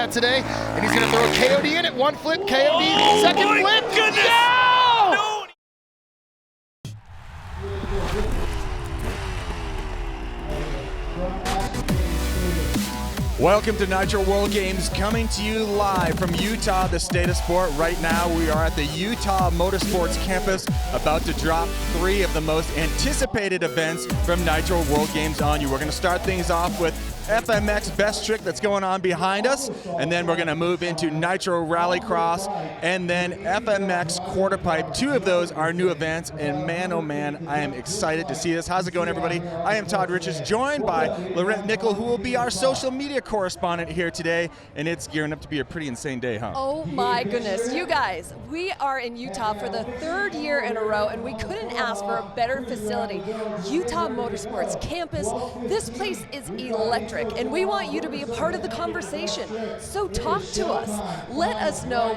that today. And he's going to throw a KOD in it. One flip, KOD, second flip. Goodness. No! Welcome to Nitro World Games, coming to you live from Utah, the state of sport. Right now, we are at the Utah Motorsports campus, about to drop 3 of the most anticipated events from Nitro World Games on you. We're going to start things off with FMX Best Trick that's going on behind us, and then we're going to move into Nitro Rallycross, and then FMX Quarter Pipe. 2 of those are new events, and man, oh man, I am excited to see this. How's it going, everybody? I am Todd Richards, joined by Lorette Nickel, who will be our social media correspondent here today, and it's gearing up to be a pretty insane day, huh? Oh my goodness, you guys, we are in Utah for the 3rd year in a row, and we couldn't ask for a better facility. Utah Motorsports campus, this place is electric. And we want you to be a part of the conversation. So talk to us. Let us know,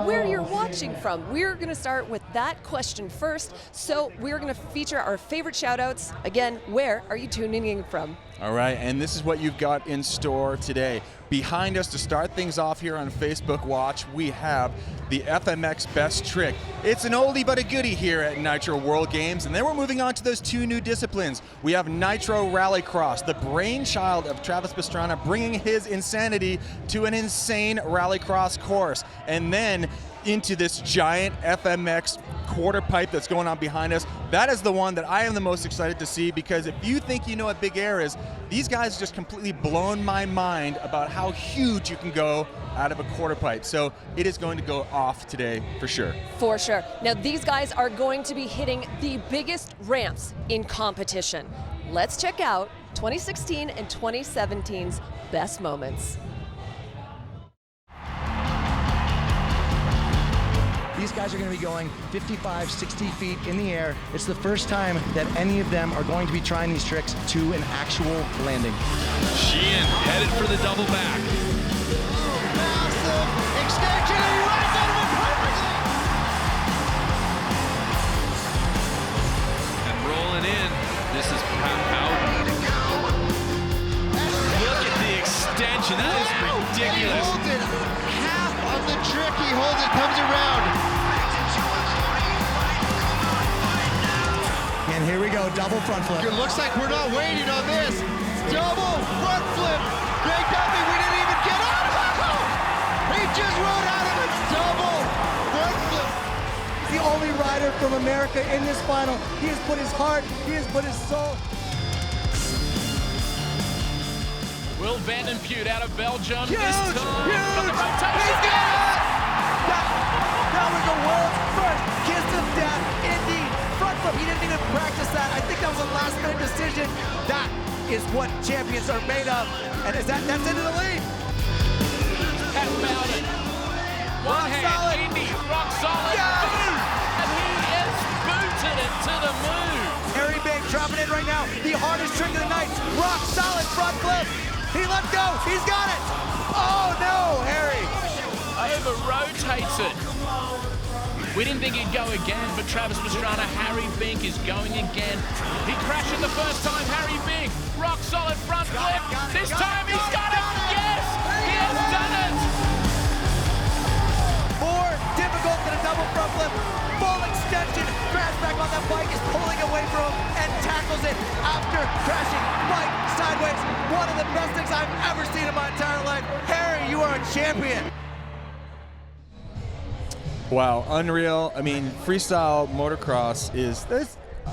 where you're watching from. We're going to start with that question first. So we're going to feature our favorite shoutouts. Again, where are you tuning in from? All right, and this is what you've got in store today. Behind us to start things off here on Facebook Watch, we have the FMX Best Trick. It's an oldie but a goodie here at Nitro World Games, and then we're moving on to those 2 new disciplines. We have Nitro Rallycross, the brainchild of Travis Pastrana, bringing his insanity to an insane rallycross course, and then into this giant FMX quarter pipe that's going on behind us. That is the one that I am the most excited to see, because if you think you know what big air is, these guys just completely blown my mind about how huge you can go out of a quarter pipe. So it is going to go off today for sure. For sure. Now these guys are going to be hitting the biggest ramps in competition. Let's check out 2016 and 2017's best moments. These guys are going to be going 55, 60 feet in the air. It's the first time that any of them are going to be trying these tricks to an actual landing. Sheehan headed for the double back. Massive extension, and he rides out of it perfectly! And rolling in, this is Bowden. Look at the extension, that is ridiculous. And he holds it, half of the trick he holds it, comes around. And here we go, double front flip. It looks like we're not waiting on this. Double front flip. Big Duffy, we didn't even get out of it. He just rode out of it. Double front flip. He's the only rider from America in this final. He has put his heart, he has put his soul. Will Vanden Putte out of Belgium Huge, this time. huge. Got the rotation. He's got it! That was the world's first kiss of death in the front flip. He didn't even practice that. I think that was a last-minute decision. That is what champions are made of. And that's into the lead. Pat Bowden. One hand, solid. Indy, rock solid. Yes! Boom! And he is booted it to the moon. Harry Bink dropping in right now. The hardest trick of the night. Rock solid front flip. He let go. He's got it. Oh no, Harry. Over-rotates it. We didn't think he'd go again, but Travis Pastrana, Harry Bink is going again. He crashed it the first time, Harry Bink. Rock solid front flip. This time he's got it. Yes, he has done it. More difficult than a double front flip. Full extension. Crash back on that bike, is pulling away from him and tackles it after crashing right sideways. One of the best things I've ever seen in my entire life. Harry, you are a champion. Wow, unreal. I mean, freestyle motocross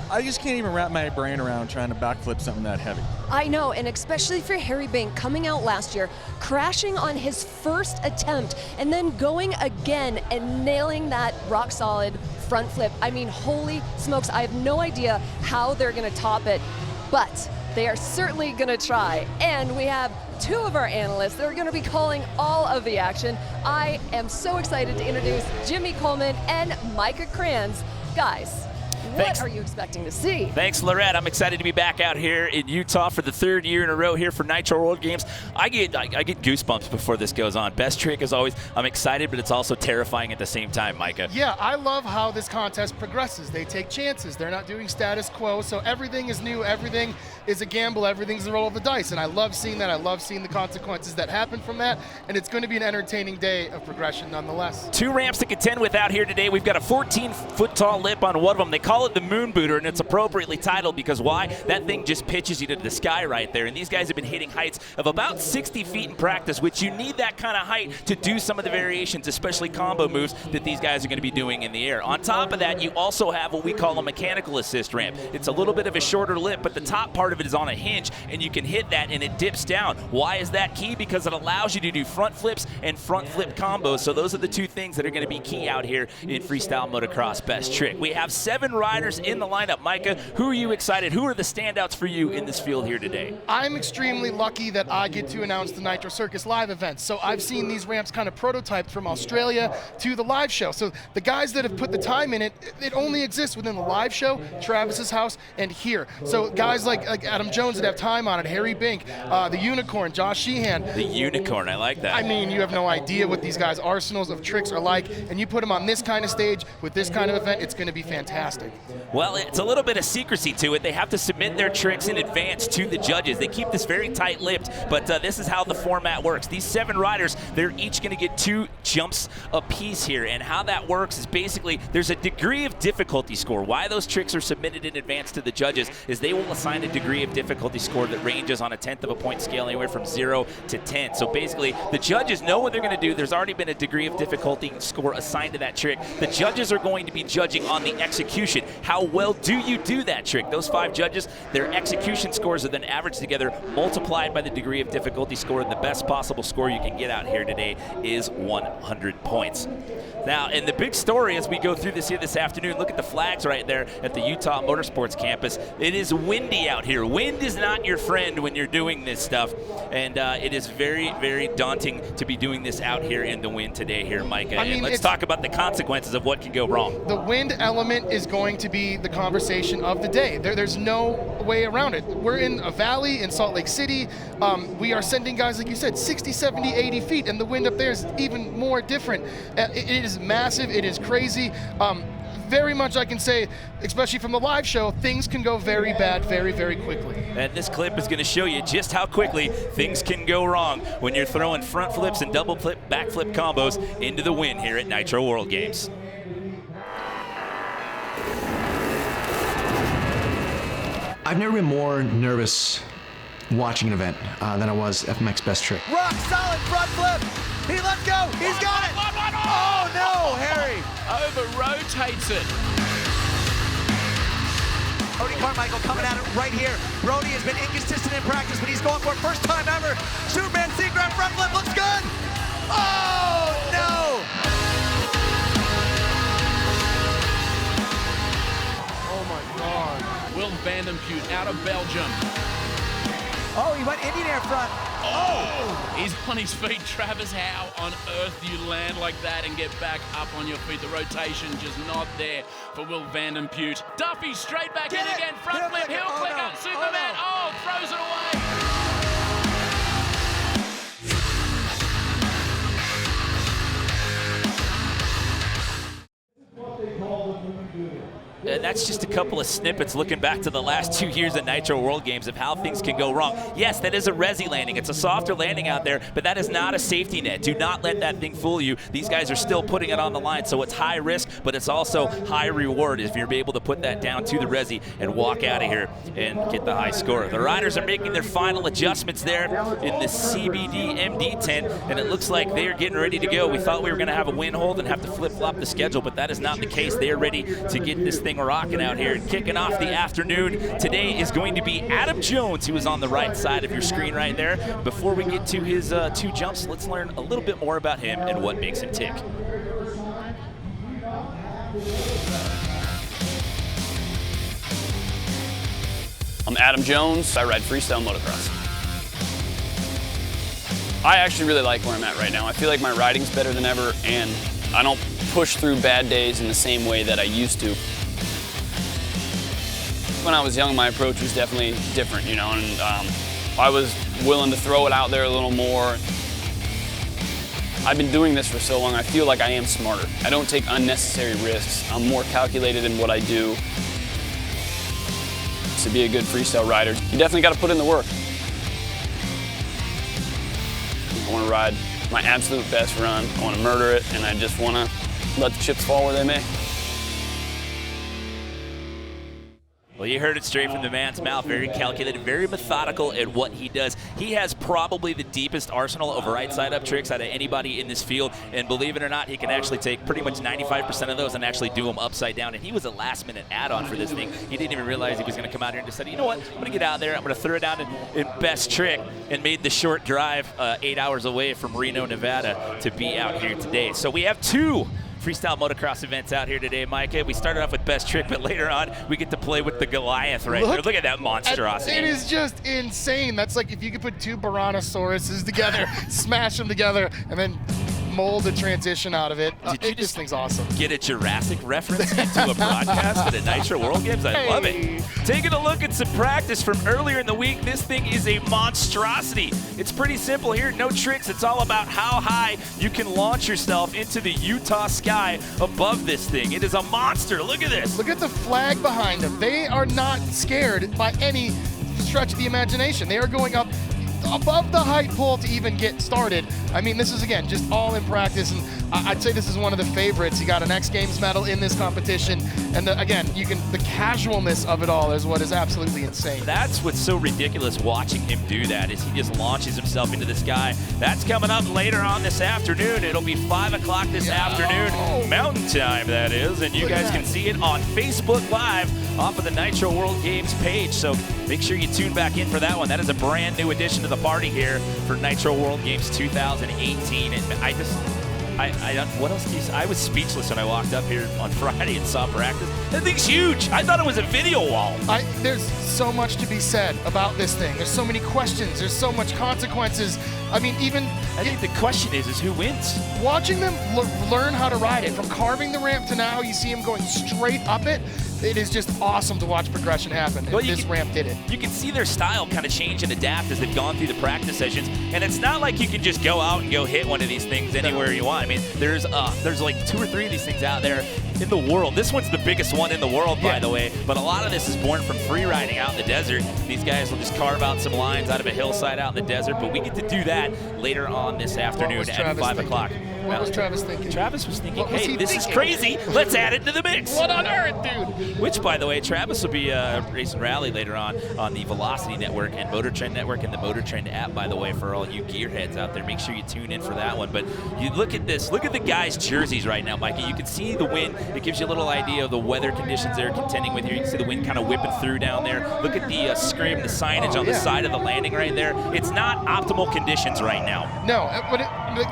I just can't even wrap my brain around trying to backflip something that heavy. I know, and especially for Harry Bink coming out last year, crashing on his first attempt, and then going again and nailing that rock solid front flip. I mean, holy smokes, I have no idea how they're gonna top it, but they are certainly gonna try. And we have 2 of our analysts that are gonna be calling all of the action. I am so excited to introduce Jimmy Coleman and Micah Kranz. Guys, What are you expecting to see? Thanks, Lorette. I'm excited to be back out here in Utah for the 3rd year in a row here for Nitro World Games. I get goosebumps before this goes on. Best Trick as always. I'm excited, but it's also terrifying at the same time, Micah. Yeah, I love how this contest progresses. They take chances. They're not doing status quo, so everything is new. Everything is a gamble. Everything's a roll of the dice, and I love seeing that. I love seeing the consequences that happen from that, and it's going to be an entertaining day of progression nonetheless. 2 ramps to contend with out here today. We've got a 14-foot tall lip on one of them. They call it the Moon Booter, and it's appropriately titled because why? That thing just pitches you to the sky right there, and these guys have been hitting heights of about 60 feet in practice, which you need that kind of height to do some of the variations, especially combo moves that these guys are going to be doing in the air. On top of that, you also have what we call a mechanical assist ramp. It's a little bit of a shorter lip, but the top part of it is on a hinge, and you can hit that and it dips down. Why is that key? Because it allows you to do front flips and front flip combos, so those are the 2 things that are going to be key out here in Freestyle Motocross Best Trick. We have 7 riders in the lineup. Micah, who are you excited? Who are the standouts for you in this field here today? I'm extremely lucky that I get to announce the Nitro Circus live events. So I've seen these ramps kind of prototyped from Australia to the live show. So the guys that have put the time in it, it only exists within the live show, Travis's house, and here. So guys like Adam Jones that have time on it, Harry Bink, the Unicorn, Josh Sheehan. The Unicorn, I like that. I mean, you have no idea what these guys' arsenals of tricks are like, and you put them on this kind of stage with this kind of event, it's going to be fantastic. Well, it's a little bit of secrecy to it. They have to submit their tricks in advance to the judges. They keep this very tight-lipped, but this is how the format works. These 7 riders, they're each going to get 2 jumps apiece here, and how that works is basically there's a degree of difficulty score. Why those tricks are submitted in advance to the judges is they will assign a degree of difficulty score that ranges on a 1/10 of a point scale anywhere from 0 to 10. So basically, the judges know what they're going to do. There's already been a degree of difficulty score assigned to that trick. The judges are going to be judging on the execution. How well do you do that trick? Those 5 judges, their execution scores are then averaged together, multiplied by the degree of difficulty score. The best possible score you can get out here today is 100 points. Now, and the big story as we go through this here this afternoon, look at the flags right there at the Utah Motorsports campus. It is windy out here. Wind is not your friend when you're doing this stuff, and it is very, very daunting to be doing this out here in the wind today here, Micah. I mean, and let's talk about the consequences of what can go wrong. The wind element is going to be the conversation of the day. There's no way around it. We're in a valley in Salt Lake City. We are sending guys, like you said, 60, 70, 80 feet, and the wind up there is even more different. It is massive. It is crazy. Very much I can say, especially from the live show, things can go very bad very, very quickly. And this clip is going to show you just how quickly things can go wrong when you're throwing front flips and double flip, backflip combos into the wind here at Nitro World Games. I've never been more nervous watching an event than I was FMX Best Trick. Rock solid front flip. He lets go. He's got it. Oh no, Harry. Over-rotates it. Brody Carmichael coming at it right here. Brody has been inconsistent in practice, but he's going for it first time ever. Superman Seagram front flip looks good. Oh no. Oh my God. Will Vanden Putte out of Belgium. Oh, he went Indian air front. Oh! He's on his feet. Travis, how on earth do you land like that and get back up on your feet? The rotation just not there for Will Vanden Putte. Duffy straight back in again. Front flip, heel click on Superman. Oh, throws it away. And that's just a couple of snippets looking back to the last 2 years at Nitro World Games of how things can go wrong. Yes, that is a resi landing. It's a softer landing out there, but that is not a safety net. Do not let that thing fool you. These guys are still putting it on the line, so it's high risk, but it's also high reward if you're able to put that down to the resi and walk out of here and get the high score. The riders are making their final adjustments there in the CBD MD tent, and it looks like they're getting ready to go. We thought we were going to have a wind hold and have to flip-flop the schedule, but that is not the case. They are ready to get this thing rocking out here. Kicking off the afternoon today is going to be Adam Jones, who is on the right side of your screen right there. Before we get to his 2 jumps, let's learn a little bit more about him and what makes him tick. I'm Adam Jones. I ride Freestyle Motocross. I actually really like where I'm at right now. I feel like my riding's better than ever, and I don't push through bad days in the same way that I used to. when I was young, my approach was definitely different, you know, and I was willing to throw it out there a little more. I've been doing this for so long, I feel like I am smarter. I don't take unnecessary risks. I'm more calculated in what I do. To be a good freestyle rider, you definitely got to put in the work. I want to ride my absolute best run. I want to murder it, and I just want to let the chips fall where they may. Well, you heard it straight from the man's mouth. Very calculated, very methodical at what he does. He has probably the deepest arsenal of right side up tricks out of anybody in this field. And believe it or not, he can actually take pretty much 95% of those and actually do them upside down. And he was a last minute add-on for this thing. He didn't even realize he was going to come out here and decided, you know what, I'm going to get out there, I'm going to throw it down in Best Trick, and made the short drive 8 hours away from Reno, Nevada to be out here today. So we have 2 Freestyle Motocross events out here today, Micah. We started off with Best Trick, but later on we get to play with the Goliath right there. Look at that monstrosity. It is just insane. That's like if you could put 2 Baranosauruses together, smash them together, and then mold a transition out of it. This thing's awesome. Get a Jurassic reference into a broadcast at a Nitro World Games? I love it. Taking a look at some practice from earlier in the week, this thing is a monstrosity. It's pretty simple here, no tricks. It's all about how high you can launch yourself into the Utah sky above this thing. It is a monster. Look at this. Look at the flag behind them. They are not scared by any stretch of the imagination. They are going up above the height pole to even get started. I mean, this is, again, just all in practice, and I'd say this is one of the favorites. He got an X Games medal in this competition, and again, the casualness of it all is what is absolutely insane. That's what's so ridiculous watching him do that, is he just launches himself into the sky. That's coming up later on this afternoon. It'll be 5 o'clock this afternoon, Mountain Time, that is, and you guys can see it on Facebook Live off of the Nitro World Games page, so make sure you tune back in for that one. That is a brand new addition to the party here for Nitro World Games 2018, and what else do you say? I was speechless when I walked up here on Friday and saw practice. That thing's huge. I thought it was a video wall. There's so much to be said about this thing. There's so many questions. There's so much consequences. I mean, I think the question is who wins? Watching them learn how to ride it, from carving the ramp to now you see him going straight up it. It is just awesome to watch progression happen, and this ramp did it. You can see their style kind of change and adapt as they've gone through the practice sessions, and it's not like you can just go out and go hit one of these things anywhere you want. I mean, there's like 2 or 3 of these things out there in the world. This one's the biggest one in the world, by the way, but a lot of this is born from free riding out in the desert. These guys will just carve out some lines out of a hillside out in the desert, but we get to do that later on this afternoon at 5 o'clock. What was Travis thinking? Travis was thinking, hey, this is crazy. Let's add it to the mix. What on earth, dude? Which, by the way, Travis will be racing rally later on the Velocity Network and Motor Trend Network and the Motor Trend app, by the way, for all you gearheads out there. Make sure you tune in for that one. But you look at this. Look at the guys' jerseys right now, Mikey. You can see the wind. It gives you a little idea of the weather conditions they're contending with here. You can see the wind kind of whipping through down there. Look at the scrim, the signage on the side of the landing right there. It's not optimal conditions right now. No, but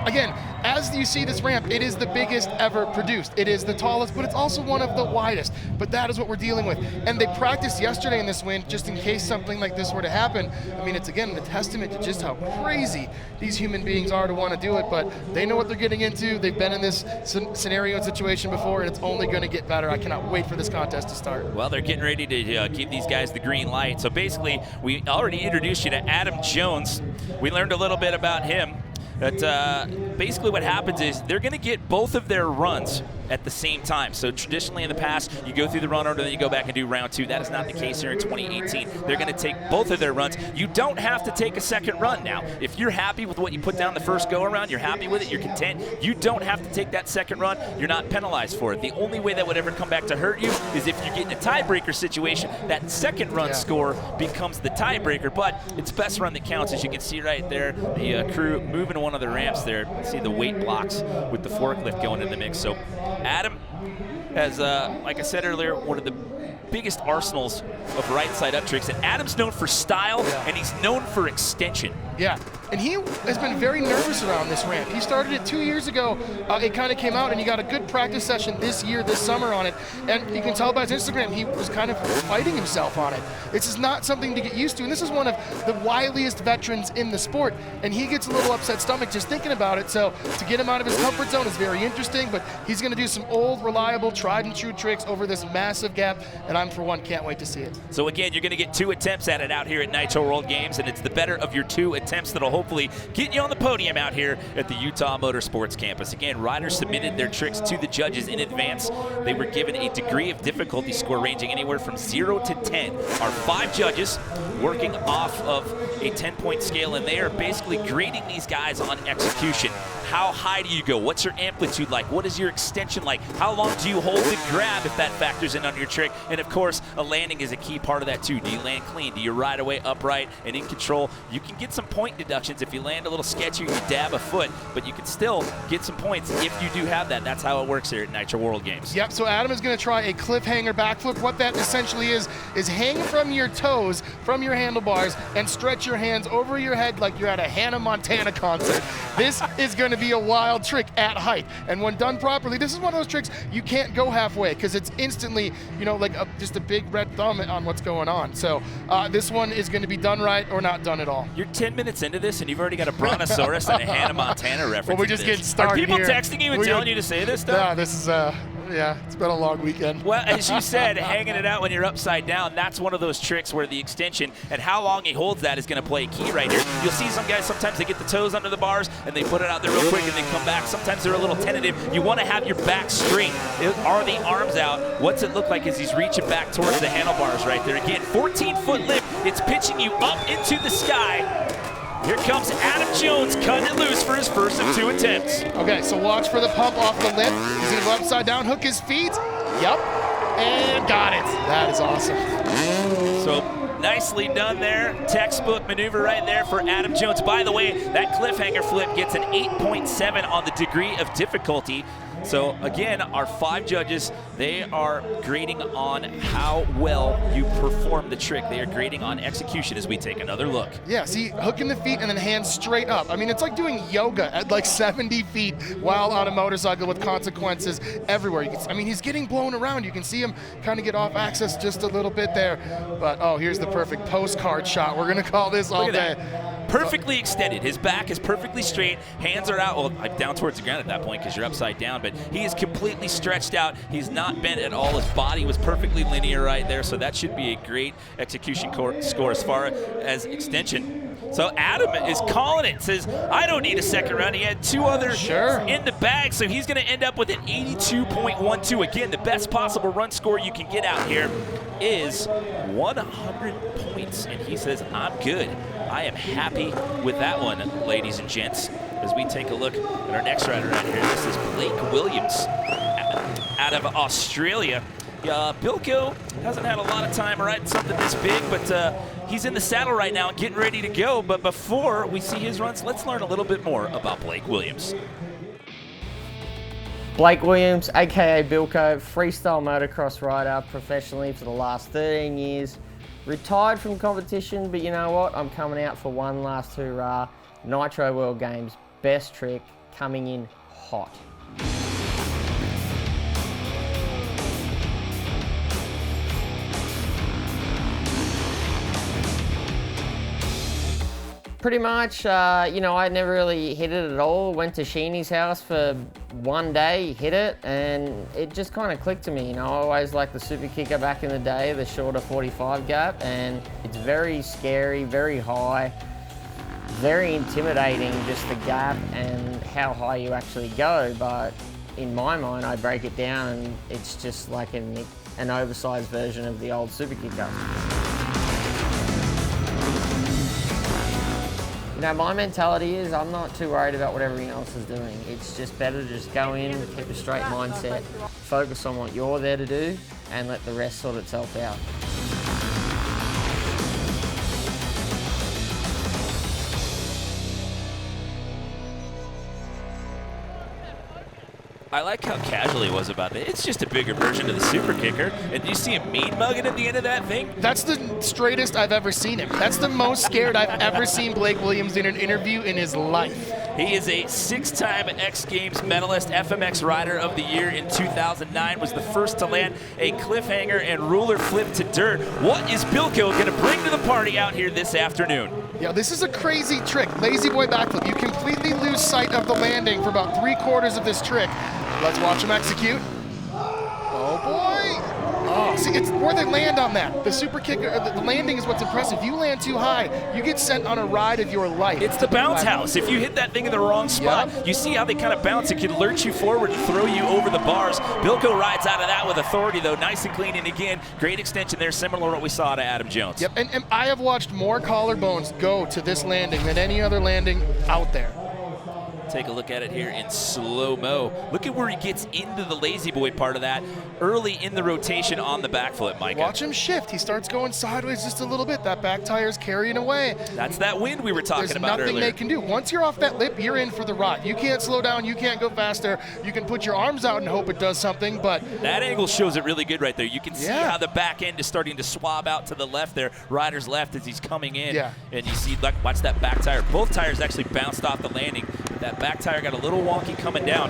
again, as you see this ramp, it is the biggest ever produced. It is the tallest, but it's also one of the widest. But that is what we're dealing with. And they practiced yesterday in this wind just in case something like this were to happen. I mean, it's again a testament to just how crazy these human beings are to want to do it, but they know what they're getting into. They've been in this scenario and situation before, and it's only going to get better. I cannot wait for this contest to start. Well, they're getting ready to give these guys the green light. So basically, we already introduced you to Adam Jones. We learned a little bit about him. But basically what happens is they're going to get both of their runs at the same time. So traditionally in the past, you go through the run order, then you go back and do round 2. That is not the case here in 2018. They're going to take both of their runs. You don't have to take a second run now. If you're happy with what you put down the first go-around, you're happy with it, you're content, you don't have to take that second run. You're not penalized for it. The only way that would ever come back to hurt you is if you get in a tiebreaker situation. That second run score becomes the tiebreaker, but it's best run that counts. As you can see right there, the crew moving to one of the ramps there. See the weight blocks with the forklift going in the mix. So Adam has, like I said earlier, one of the biggest arsenals of right side up tricks. And Adam's known for style, and he's known for extension. Yeah, and he has been very nervous around this ramp. He started it 2 years ago. It kind of came out, and he got a good practice session this summer on it, and you can tell by his Instagram he was kind of fighting himself on it. This is not something to get used to, and this is one of the wiliest veterans in the sport, and he gets a little upset stomach just thinking about it. So to get him out of his comfort zone is very interesting, but he's going to do some old, reliable, tried and true tricks over this massive gap, and I'm, for one, can't wait to see it. So again, you're going to get 2 attempts at it out here at Nitro World Games, and it's the better of your 2 attempts that'll hopefully get you on the podium out here at the Utah Motorsports Campus. Again, riders submitted their tricks to the judges in advance. They were given a degree of difficulty score ranging anywhere from 0 to 10. Our 5 judges working off of a 10-point scale, and they are basically grading these guys on execution. How high do you go? What's your amplitude like? What is your extension like? How long do you hold the grab if that factors in on your trick? And of course, a landing is a key part of that too. Do you land clean? Do you ride away upright and in control? You can get some point deductions if you land a little sketchy, you dab a foot, but you can still get some points if you do have that. That's how it works here at Nitro World Games. Yep, so Adam is going to try a cliffhanger backflip. What that essentially is hang from your toes, from your handlebars, and stretch your hands over your head like you're at a Hannah Montana concert. This is going to be a wild trick at height, and when done properly, this is one of those tricks you can't go halfway because it's instantly, you know, like just a big red thumb on what's going on. So this one is going to be done right or not done at all. You're 10 minutes into this and you've already got a Brontosaurus and a Hannah Montana reference. Well, we're just getting started. Are people here. texting you and telling you to say this stuff? Yeah, this is yeah, it's been a long weekend. Well, as you said, hanging it out when you're upside down, that's one of those tricks where the extension and how long he holds that is going to play a key right here. You'll see some guys, sometimes they get the toes under the bars and they put it out there real quick and then come back. Sometimes they're a little tentative. You want to have your back straight. Are the arms out? What's it look like as he's reaching back towards the handlebars right there? Again, 14-foot lift. It's pitching you up into the sky. Here comes Adam Jones cutting it loose for his first of 2 attempts. Okay, so watch for the pump off the lip. He's going to go upside down, hook his feet. Yep, and got it. That is awesome. So nicely done there. Textbook maneuver right there for Adam Jones. By the way, that cliffhanger flip gets an 8.7 on the degree of difficulty. So again, our 5 judges, they are grading on how well you perform the trick. They are grading on execution as we take another look. Yeah, see, hooking the feet and then hands straight up. I mean, it's like doing yoga at like 70 feet while on a motorcycle with consequences everywhere. I mean, he's getting blown around. You can see him kind of get off axis just a little bit there. But, oh, here's the perfect postcard shot. We're going to call this all day. Perfectly extended. His back is perfectly straight. Hands are out. Well, down towards the ground at that point because you're upside down, but he is completely stretched out. He's not bent at all. His body was perfectly linear right there, so that should be a great execution score as far as extension. So Adam is calling it. Says, I don't need a second round. He had 2 others in the bag, so he's going to end up with an 82.12. Again, the best possible run score you can get out here is 100 points, and he says, I'm good. I am happy with that one, ladies and gents. As we take a look at our next rider right here, this is Blake Williams out of Australia. Bilko hasn't had a lot of time riding something this big, but he's in the saddle right now getting ready to go. But before we see his runs, let's learn a little bit more about Blake Williams. Blake Williams, aka Bilko, freestyle motocross rider professionally for the last 13 years. Retired from competition, but you know what? I'm coming out for one last hurrah. Nitro World Games, Best Trick, coming in hot. Pretty much, you know, I never really hit it at all. Went to Sheehan's house for one day, hit it, and it just kind of clicked to me. You know, I always liked the super kicker back in the day, the shorter 45 gap, and it's very scary, very high, very intimidating, just the gap and how high you actually go. But in my mind, I break it down and it's just like an oversized version of the old super kicker. You know, my mentality is I'm not too worried about what everyone else is doing. It's just better to just go in, keep a straight mindset, focus on what you're there to do, and let the rest sort itself out. I like how casual he was about it. It's just a bigger version of the super kicker. And you see him mean mugging at the end of that thing? That's the straightest I've ever seen him. That's the most scared I've ever seen Blake Williams in an interview in his life. He is a 6-time X Games medalist, FMX Rider of the Year in 2009, was the first to land a cliffhanger and ruler flip to dirt. What is Bilko going to bring to the party out here this afternoon? Yeah, this is a crazy trick. Lazy boy backflip. You completely lose sight of the landing for about 3/4 of this trick. Let's watch him execute. Oh boy. Oh, see, it's where they land on that. The super kicker, the landing is what's impressive. If you land too high, you get sent on a ride of your life. It's the bounce house. If you hit that thing in the wrong spot, you see how they kind of bounce. It can lurch you forward and throw you over the bars. Bilko rides out of that with authority, though. Nice and clean. And again, great extension there, similar to what we saw to Adam Jones. Yep, and I have watched more collarbones go to this landing than any other landing out there. Take a look at it here in slow-mo. Look at where he gets into the lazy boy part of that early in the rotation on the backflip, Micah. Watch him shift. He starts going sideways just a little bit. That back tire's carrying away. That's that wind we were talking about earlier. There's nothing they can do. Once you're off that lip, you're in for the ride. You can't slow down. You can't go faster. You can put your arms out and hope it does something, but... That angle shows it really good right there. You can see how the back end is starting to swab out to the left there. Rider's left as he's coming in. Yeah. And you see, like, watch that back tire. Both tires actually bounced off the landing. That back tire got a little wonky coming down.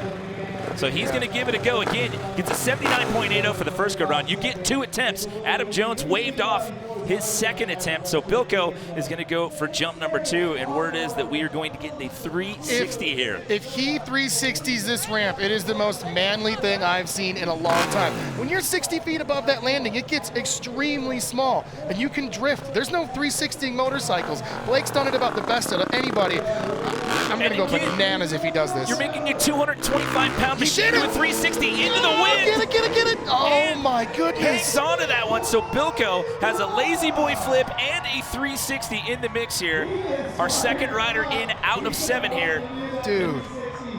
So he's going to give it a go again. Gets a 79.80 for the first go-round. You get 2 attempts. Adam Jones waved off his second attempt. So Bilko is going to go for jump number 2, and word is that we are going to get the 360 here. If he 360s this ramp, it is the most manly thing I've seen in a long time. When you're 60 feet above that landing, it gets extremely small, and you can drift. There's no 360 motorcycles. Blake's done it about the best out of anybody. I'm going to go bananas if he does this. You're making a 225-pound machine with 360 into the wind. Get it. Oh, my goodness. Hangs onto that one. So Bilko has a lazy boy flip and a 360 in the mix here. Our second rider in out of 7 here. Dude.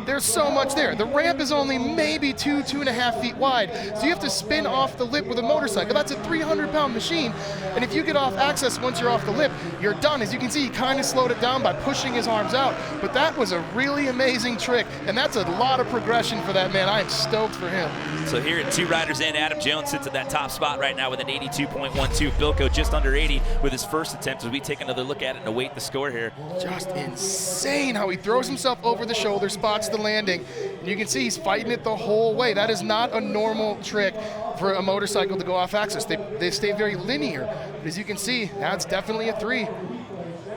There's so much there. The ramp is only maybe 2.5 feet wide, so you have to spin off the lip with a motorcycle. That's a 300-pound machine, and if you get off axis once you're off the lip, you're done. As you can see, he kind of slowed it down by pushing his arms out, but that was a really amazing trick, and that's a lot of progression for that man. I am stoked for him. So here at 2 riders in, Adam Jones sits at that top spot right now with an 82.12. Bilko just under 80 with his first attempt as we take another look at it and await the score here. Just insane how he throws himself over the shoulder, spots the landing, and you can see he's fighting it the whole way. That is not a normal trick for a motorcycle to go off axis. They stay very linear, but as you can see, that's definitely a 3.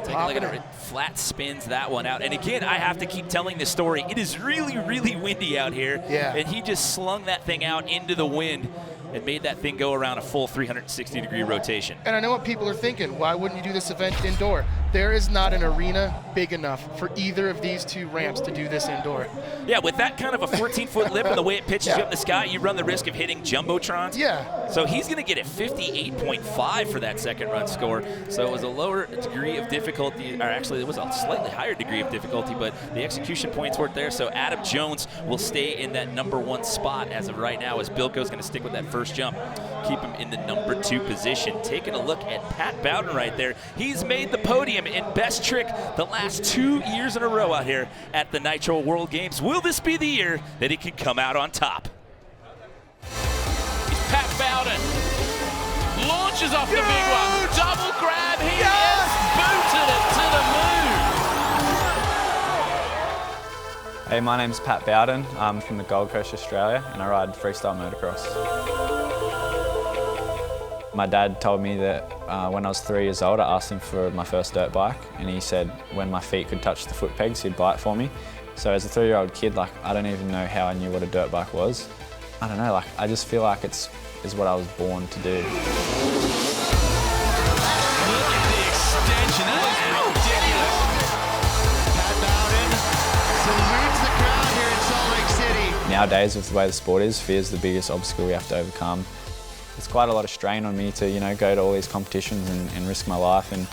Take a look at it. Flat spins that one out. And again, I have to keep telling this story. It is really, really windy out here. Yeah. And he just slung that thing out into the wind and made that thing go around a full 360-degree rotation. And I know what people are thinking. Why wouldn't you do this event indoor? There is not an arena big enough for either of these 2 ramps to do this indoor. Yeah, with that kind of a 14-foot lip and the way it pitches you up in the sky, you run the risk of hitting jumbotrons. Yeah. So he's going to get a 58.5 for that second run score. So it was a lower degree of difficulty, or actually it was a slightly higher degree of difficulty, but the execution points weren't there. So Adam Jones will stay in that number 1 spot as of right now, as Bilko's going to stick with that first jump, keep him in the number 2 position. Taking a look at Pat Bowden right there. He's made the podium in Best Trick the last 2 years in a row out here at the Nitro World Games. Will this be the year that he can come out on top? It's Pat Bowden. Launches off the big one. Double grab. He has booted it to the moon. Hey, my name's Pat Bowden. I'm from the Gold Coast, Australia, and I ride freestyle motocross. My dad told me that when I was 3 years old, I asked him for my first dirt bike, and he said when my feet could touch the foot pegs, he'd buy it for me. So as a 3-year-old kid, like, I don't even know how I knew what a dirt bike was. I don't know, like, I just feel like it's what I was born to do. Look at the extension. That is ridiculous. Pat Bowden salutes the crowd here in Salt Lake City. Nowadays, with the way the sport is, fear is the biggest obstacle we have to overcome. It's quite a lot of strain on me to, you know, go to all these competitions and risk my life, and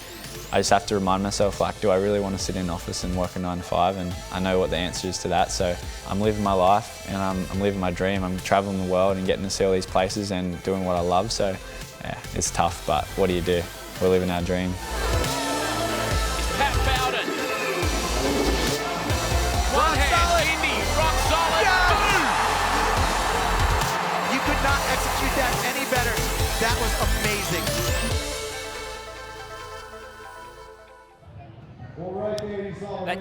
I just have to remind myself, like, do I really want to sit in an office and work a 9 to 5? And I know what the answer is to that, so I'm living my life and I'm living my dream. I'm traveling the world and getting to see all these places and doing what I love, so yeah, it's tough, but what do? We're living our dream. Pat Bowden. One hand, Indy, rock solid. Boom!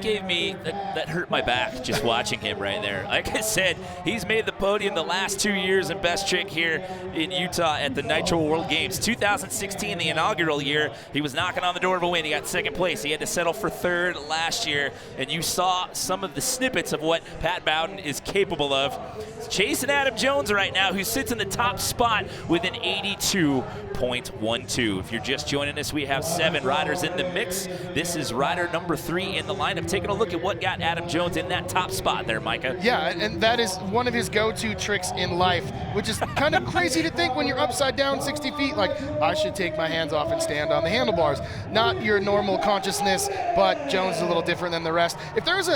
that hurt my back just watching him right there. Like I said, he's made the podium the last 2 years in Best Trick here in Utah at the Nitro World Games. 2016, the inaugural year, he was knocking on the door of a win. He got second place. He had to settle for third last year, and you saw some of the snippets of what Pat Bowden is capable of. He's chasing Adam Jones right now, who sits in the top spot with an 82.12. If you're just joining us, we have 7 riders in the mix. This is rider number 3 in the lineup. Taking a look at what got Adam Jones in that top spot there, Micah. Yeah, and that is one of his go-to tricks in life, which is kind of crazy to think when you're upside down 60 feet, like, I should take my hands off and stand on the handlebars. Not your normal consciousness, but Jones is a little different than the rest. If there's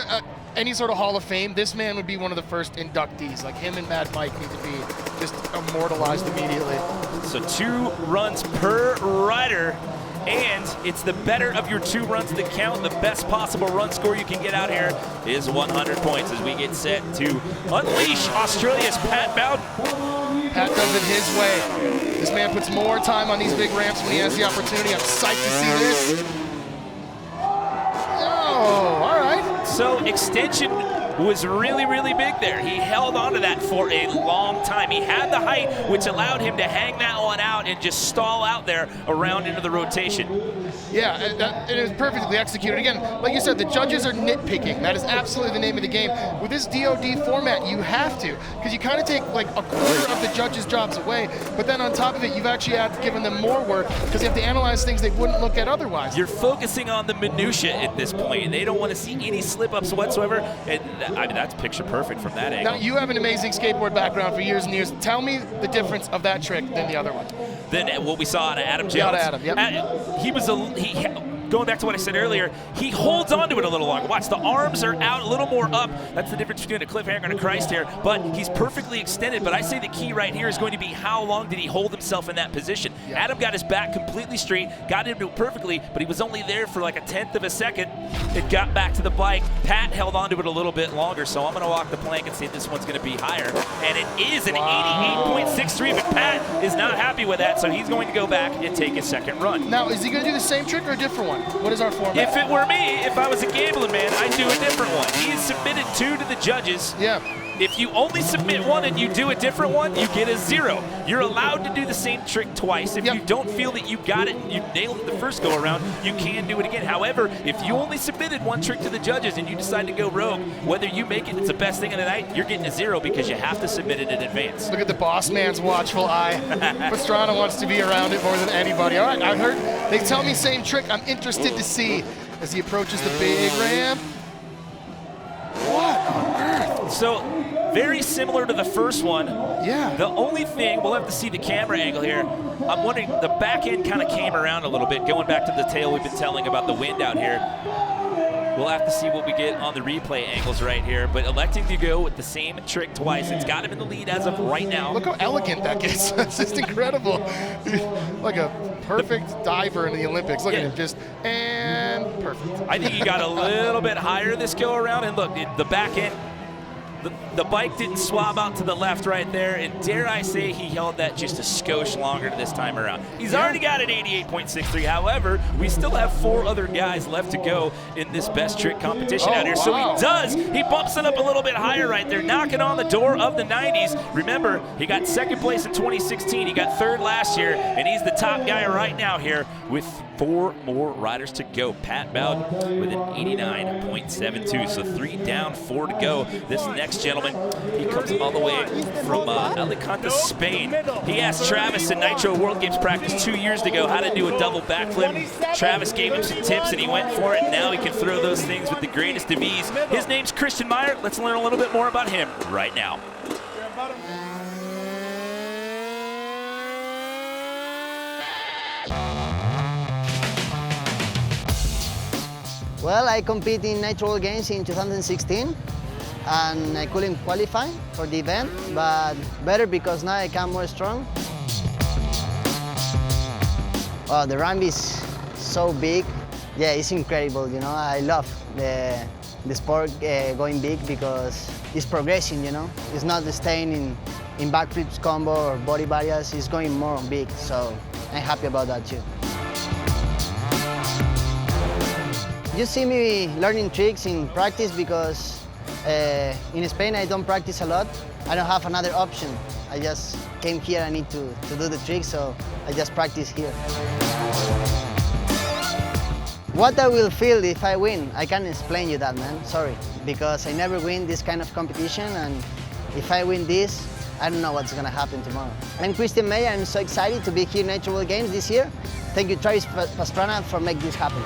any sort of Hall of Fame, this man would be one of the first inductees. Like, him and Mad Mike need to be just immortalized immediately. So 2 runs per rider, and it's the better of your 2 runs that count. The best possible run score you can get out here is 100 points as we get set to unleash Australia's Pat Bowden. Pat does it his way. This man puts more time on these big ramps when he has the opportunity. I'm psyched to see this. Oh, all right. So extension was really, really big there. He held on to that for a long time. He had the height, which allowed him to hang that one out and just stall out there around into the rotation. Yeah, it is perfectly executed. Again, like you said, the judges are nitpicking. That is absolutely the name of the game. With this DOD format, you have to, because you kind of take like a quarter of the judges' jobs away, but then on top of it, you've actually given them more work because you have to analyze things they wouldn't look at otherwise. You're focusing on the minutia at this point, and they don't want to see any slip-ups whatsoever. And I mean, that's picture perfect from that angle. Now, you have an amazing skateboard background for years and years. Tell me the difference of that trick than the other one. Then what we saw out of Adam Jones. Yeah, out of Adam, yep. Going back to what I said earlier, he holds on to it a little longer. Watch, the arms are out a little more up. That's the difference between a cliffhanger and a Christ here, but he's perfectly extended. But I say the key right here is going to be how long did he hold himself in that position. Yeah. Adam got his back completely straight, got into it perfectly, but he was only there for like a 1/10 of a second. It got back to the bike. Pat held on to it a little bit longer, so I'm going to walk the plank and see if this one's going to be higher. And it is an 88.63, but Pat is not happy with that, so he's going to go back and take his second run. Now, is he going to do the same trick or a different one? What is our format? If it were me, if I was a gambling man, I'd do a different one. He's submitted 2 to the judges. Yeah. If you only submit 1 and you do a different one, you get a 0. You're allowed to do the same trick twice. If you don't feel that you got it and you nailed it the first go around, you can do it again. However, if you only submitted 1 trick to the judges and you decide to go rogue, whether you make it, it's the best thing of the night, you're getting a 0 because you have to submit it in advance. Look at the boss man's watchful eye. Pastrana wants to be around it more than anybody. All right, I heard they tell me same trick. I'm interested to see as he approaches the big ramp. What on earth? So, very similar to the first one. Yeah. The only thing, we'll have to see the camera angle here. I'm wondering, the back end kind of came around a little bit, going back to the tale we've been telling about the wind out here. We'll have to see what we get on the replay angles right here, but electing to go with the same trick twice. It's got him in the lead as of right now. Look how elegant that gets. That's just incredible. Like a perfect diver in the Olympics. Look at him, just, and perfect. I think he got a little bit higher this go around, and look, the back end, the bike didn't swab out to the left right there, and dare I say he held that just a skosh longer this time around. He's already got an 88.63. However, we still have 4 other guys left to go in this best trick competition out here. So he bumps it up a little bit higher right there, knocking on the door of the 90s. Remember, he got second place in 2016. He got 3rd last year, and he's the top guy right now here with 4 more riders to go. Pat Bowden with an 89.72. So 3 down, 4 to go. This next gentleman, he comes all the way from Alicante, Spain. He asked Travis in Nitro World Games practice 2 years ago how to do a double backflip. Travis gave him some tips and he went for it. Now he can throw those things with the greatest of ease. His name's Christian Meyer. Let's learn a little bit more about him right now. Well, I competed in Nitro World Games in 2016 and I couldn't qualify for the event, but better because now I come more strong. Oh, the ramp is so big. Yeah, it's incredible, you know. I love the sport going big because it's progressing, you know. It's not staying in backflips combo or body barriers, it's going more big, so I'm happy about that too. You see me learning tricks in practice because in Spain I don't practice a lot. I don't have another option. I just came here, I need to do the trick, so I just practice here. What I will feel if I win, I can't explain you that, man, sorry. Because I never win this kind of competition, and if I win this, I don't know what's gonna happen tomorrow. I'm Christian Meyer, I'm so excited to be here in Nitro World Games this year. Thank you, Travis Pastrana, for making this happen.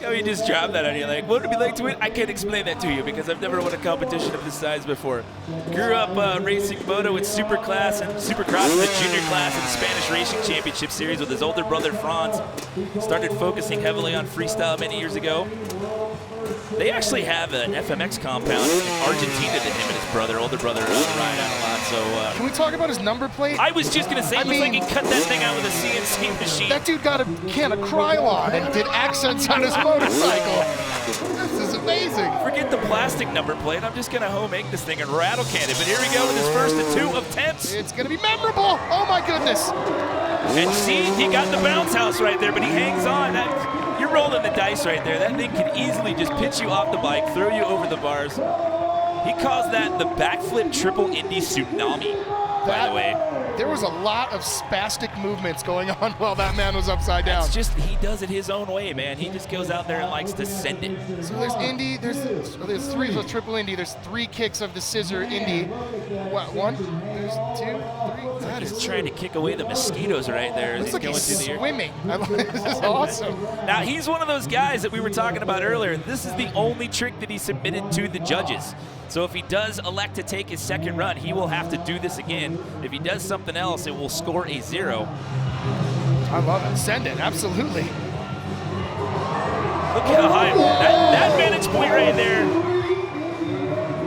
Oh, you just dropped that on you. Like, what would it be like to win? I can't explain that to you because I've never won a competition of this size before. Grew up racing moto in Supercross and Supercross in the junior class in the Spanish Racing Championship Series with his older brother Franz. Started focusing heavily on freestyle many years ago. They actually have an FMX compound in Argentina that him and his brother, older brother, ride out a lot. So, can we talk about his number plate? I was just gonna say, it looks like he cut that thing out with a CNC machine. That dude got a can of Krylon and did accents on his motorcycle. This is amazing. Forget the plastic number plate. I'm just gonna homemade this thing and rattle can it. But here we go with his first of 2 attempts. It's gonna be memorable. Oh my goodness. And see, he got the bounce house right there, but he hangs on. You're rolling the dice right there. That thing can easily just pitch you off the bike, throw you over the bars. He calls that the backflip triple Indy tsunami, by the way. There was a lot of spastic movements going on while that man was upside down. It's just, he does it his own way, man. He just goes out there and likes to send it. So there's Indy, there's 3, so triple Indy, there's 3 kicks of the scissor Indy. What, 1, 2, 3? That He's is trying to kick away the mosquitoes right there as he's going through the air. Swimming. This is awesome. Now, he's one of those guys that we were talking about earlier. This is the only trick that he submitted to the judges. So if he does elect to take his second run, he will have to do this again. If he does something else, it will score a 0. I love it. Send it, absolutely. Look how high, that vantage point right there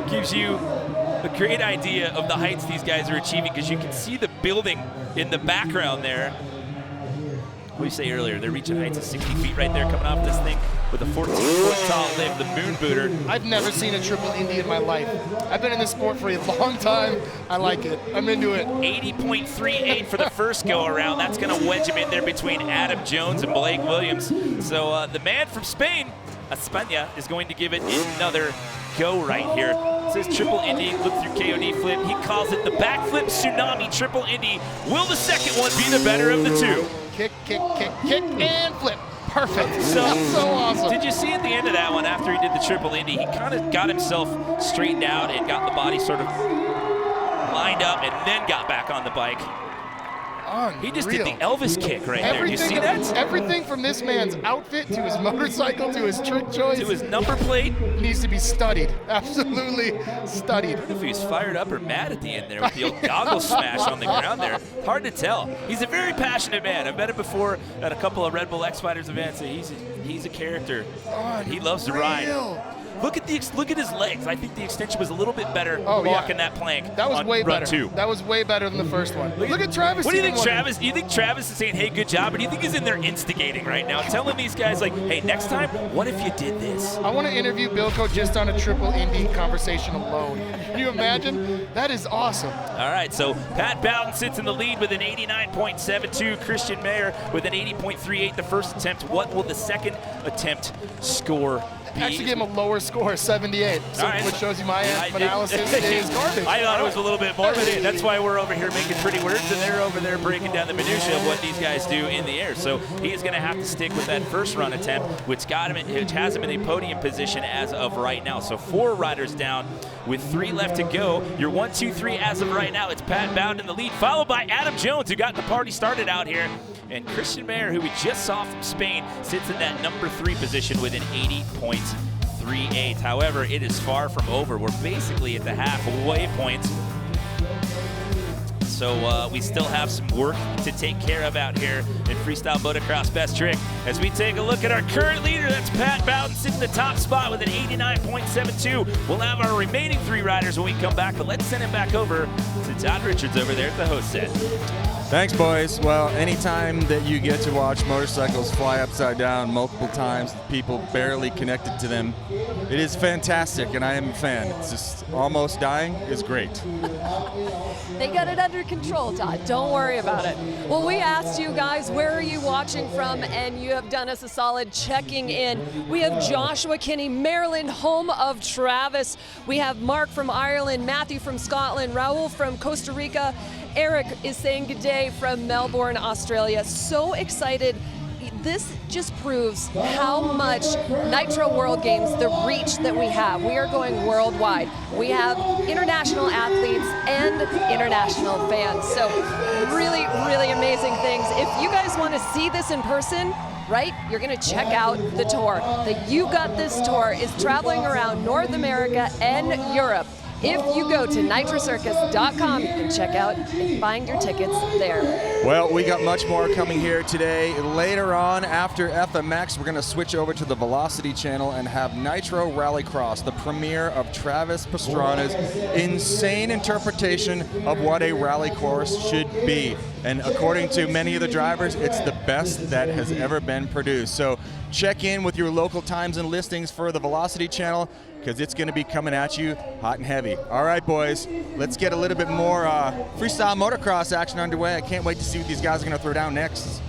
gives you a great idea of the heights these guys are achieving because you can see the building in the background there. What did we say earlier? They're reaching heights of 60 feet right there coming off this thing with a 14-foot tall lift, the moon booter. I've never seen a triple Indy in my life. I've been in this sport for a long time. I like it. I'm into it. 80.38 for the first go-around. That's going to wedge him in there between Adam Jones and Blake Williams. So the man from Spain, España, is going to give it another go right here. It says triple Indy, look through KOD flip. He calls it the backflip tsunami triple Indy. Will the second one be the better of the 2? Kick, kick, kick, kick, and flip. Perfect. So awesome. Did you see at the end of that one, after he did the triple Indy, he kind of got himself straightened out and got the body sort of lined up and then got back on the bike. Unreal. He just did the Elvis kick right there. Did you see that? Everything from this man's outfit to his motorcycle to his trick choice to his number plate needs to be studied. Absolutely studied. I don't know if he was fired up or mad at the end there with the old goggle smash on the ground there. Hard to tell. He's a very passionate man. I've met him before at a couple of Red Bull X Fighters events. He's a character. He loves to ride. Look at his legs. I think the extension was a little bit better walking that plank. That was way better. 2. That was way better than the first one. Look at Travis. What do you think, Travis? Do you think Travis is saying, hey, good job? Or do you think he's in there instigating right now, telling these guys, like, hey, next time, what if you did this? I want to interview Bilko just on a triple Indy conversation alone. Can you imagine? That is awesome. All right, so Pat Bowden sits in the lead with an 89.72. Christian Meyer with an 80.38 the first attempt. What will the second attempt score be? Actually gave him a lower score, 78. So which shows you my analysis is garbage. I thought it was a little bit more, but hey, that's why we're over here making pretty words, and they're over there breaking down the minutia of what these guys do in the air. So he is going to have to stick with that first run attempt, which has him in a podium position as of right now. So 4 riders down with 3 left to go. Your 1, 2, 3 as of right now. It's Pat Bowden in the lead, followed by Adam Jones, who got the party started out here. And Christian Meyer, who we just saw from Spain, sits in that number 3 position with an 80.38. However, it is far from over. We're basically at the halfway point. So we still have some work to take care of out here in Freestyle Motocross Best Trick. As we take a look at our current leader, that's Pat Bowden, sitting in the top spot with an 89.72. We'll have our remaining 3 riders when we come back, but let's send him back over to Todd Richards over there at the host set. Thanks, boys. Well, anytime that you get to watch motorcycles fly upside down multiple times, people barely connected to them, it is fantastic, and I am a fan. It's just almost dying is great. They got it under control, Todd. Don't worry about it. Well, we asked you guys, where are you watching from? And you have done us a solid checking in. We have Joshua Kinney, Maryland, home of Travis. We have Mark from Ireland, Matthew from Scotland, Raul from Costa Rica. Eric is saying good day from Melbourne, Australia. So excited. This just proves how much Nitro World Games, the reach that we have. We are going worldwide. We have international athletes and international fans. So really, really amazing things. If you guys want to see this in person, right, you're going to check out the tour. The You Got This tour is traveling around North America and Europe. If you go to nitrocircus.com, you can check out and find your tickets there. Well, we got much more coming here today. Later on, after FMX, we're going to switch over to the Velocity channel and have Nitro Rallycross, the premiere of Travis Pastrana's insane interpretation of what a rally course should be. And according to many of the drivers, it's the best that has ever been produced. So check in with your local times and listings for the Velocity channel, because it's going to be coming at you hot and heavy. All right, boys, let's get a little bit more freestyle motocross action underway. I can't wait to see what these guys are going to throw down next.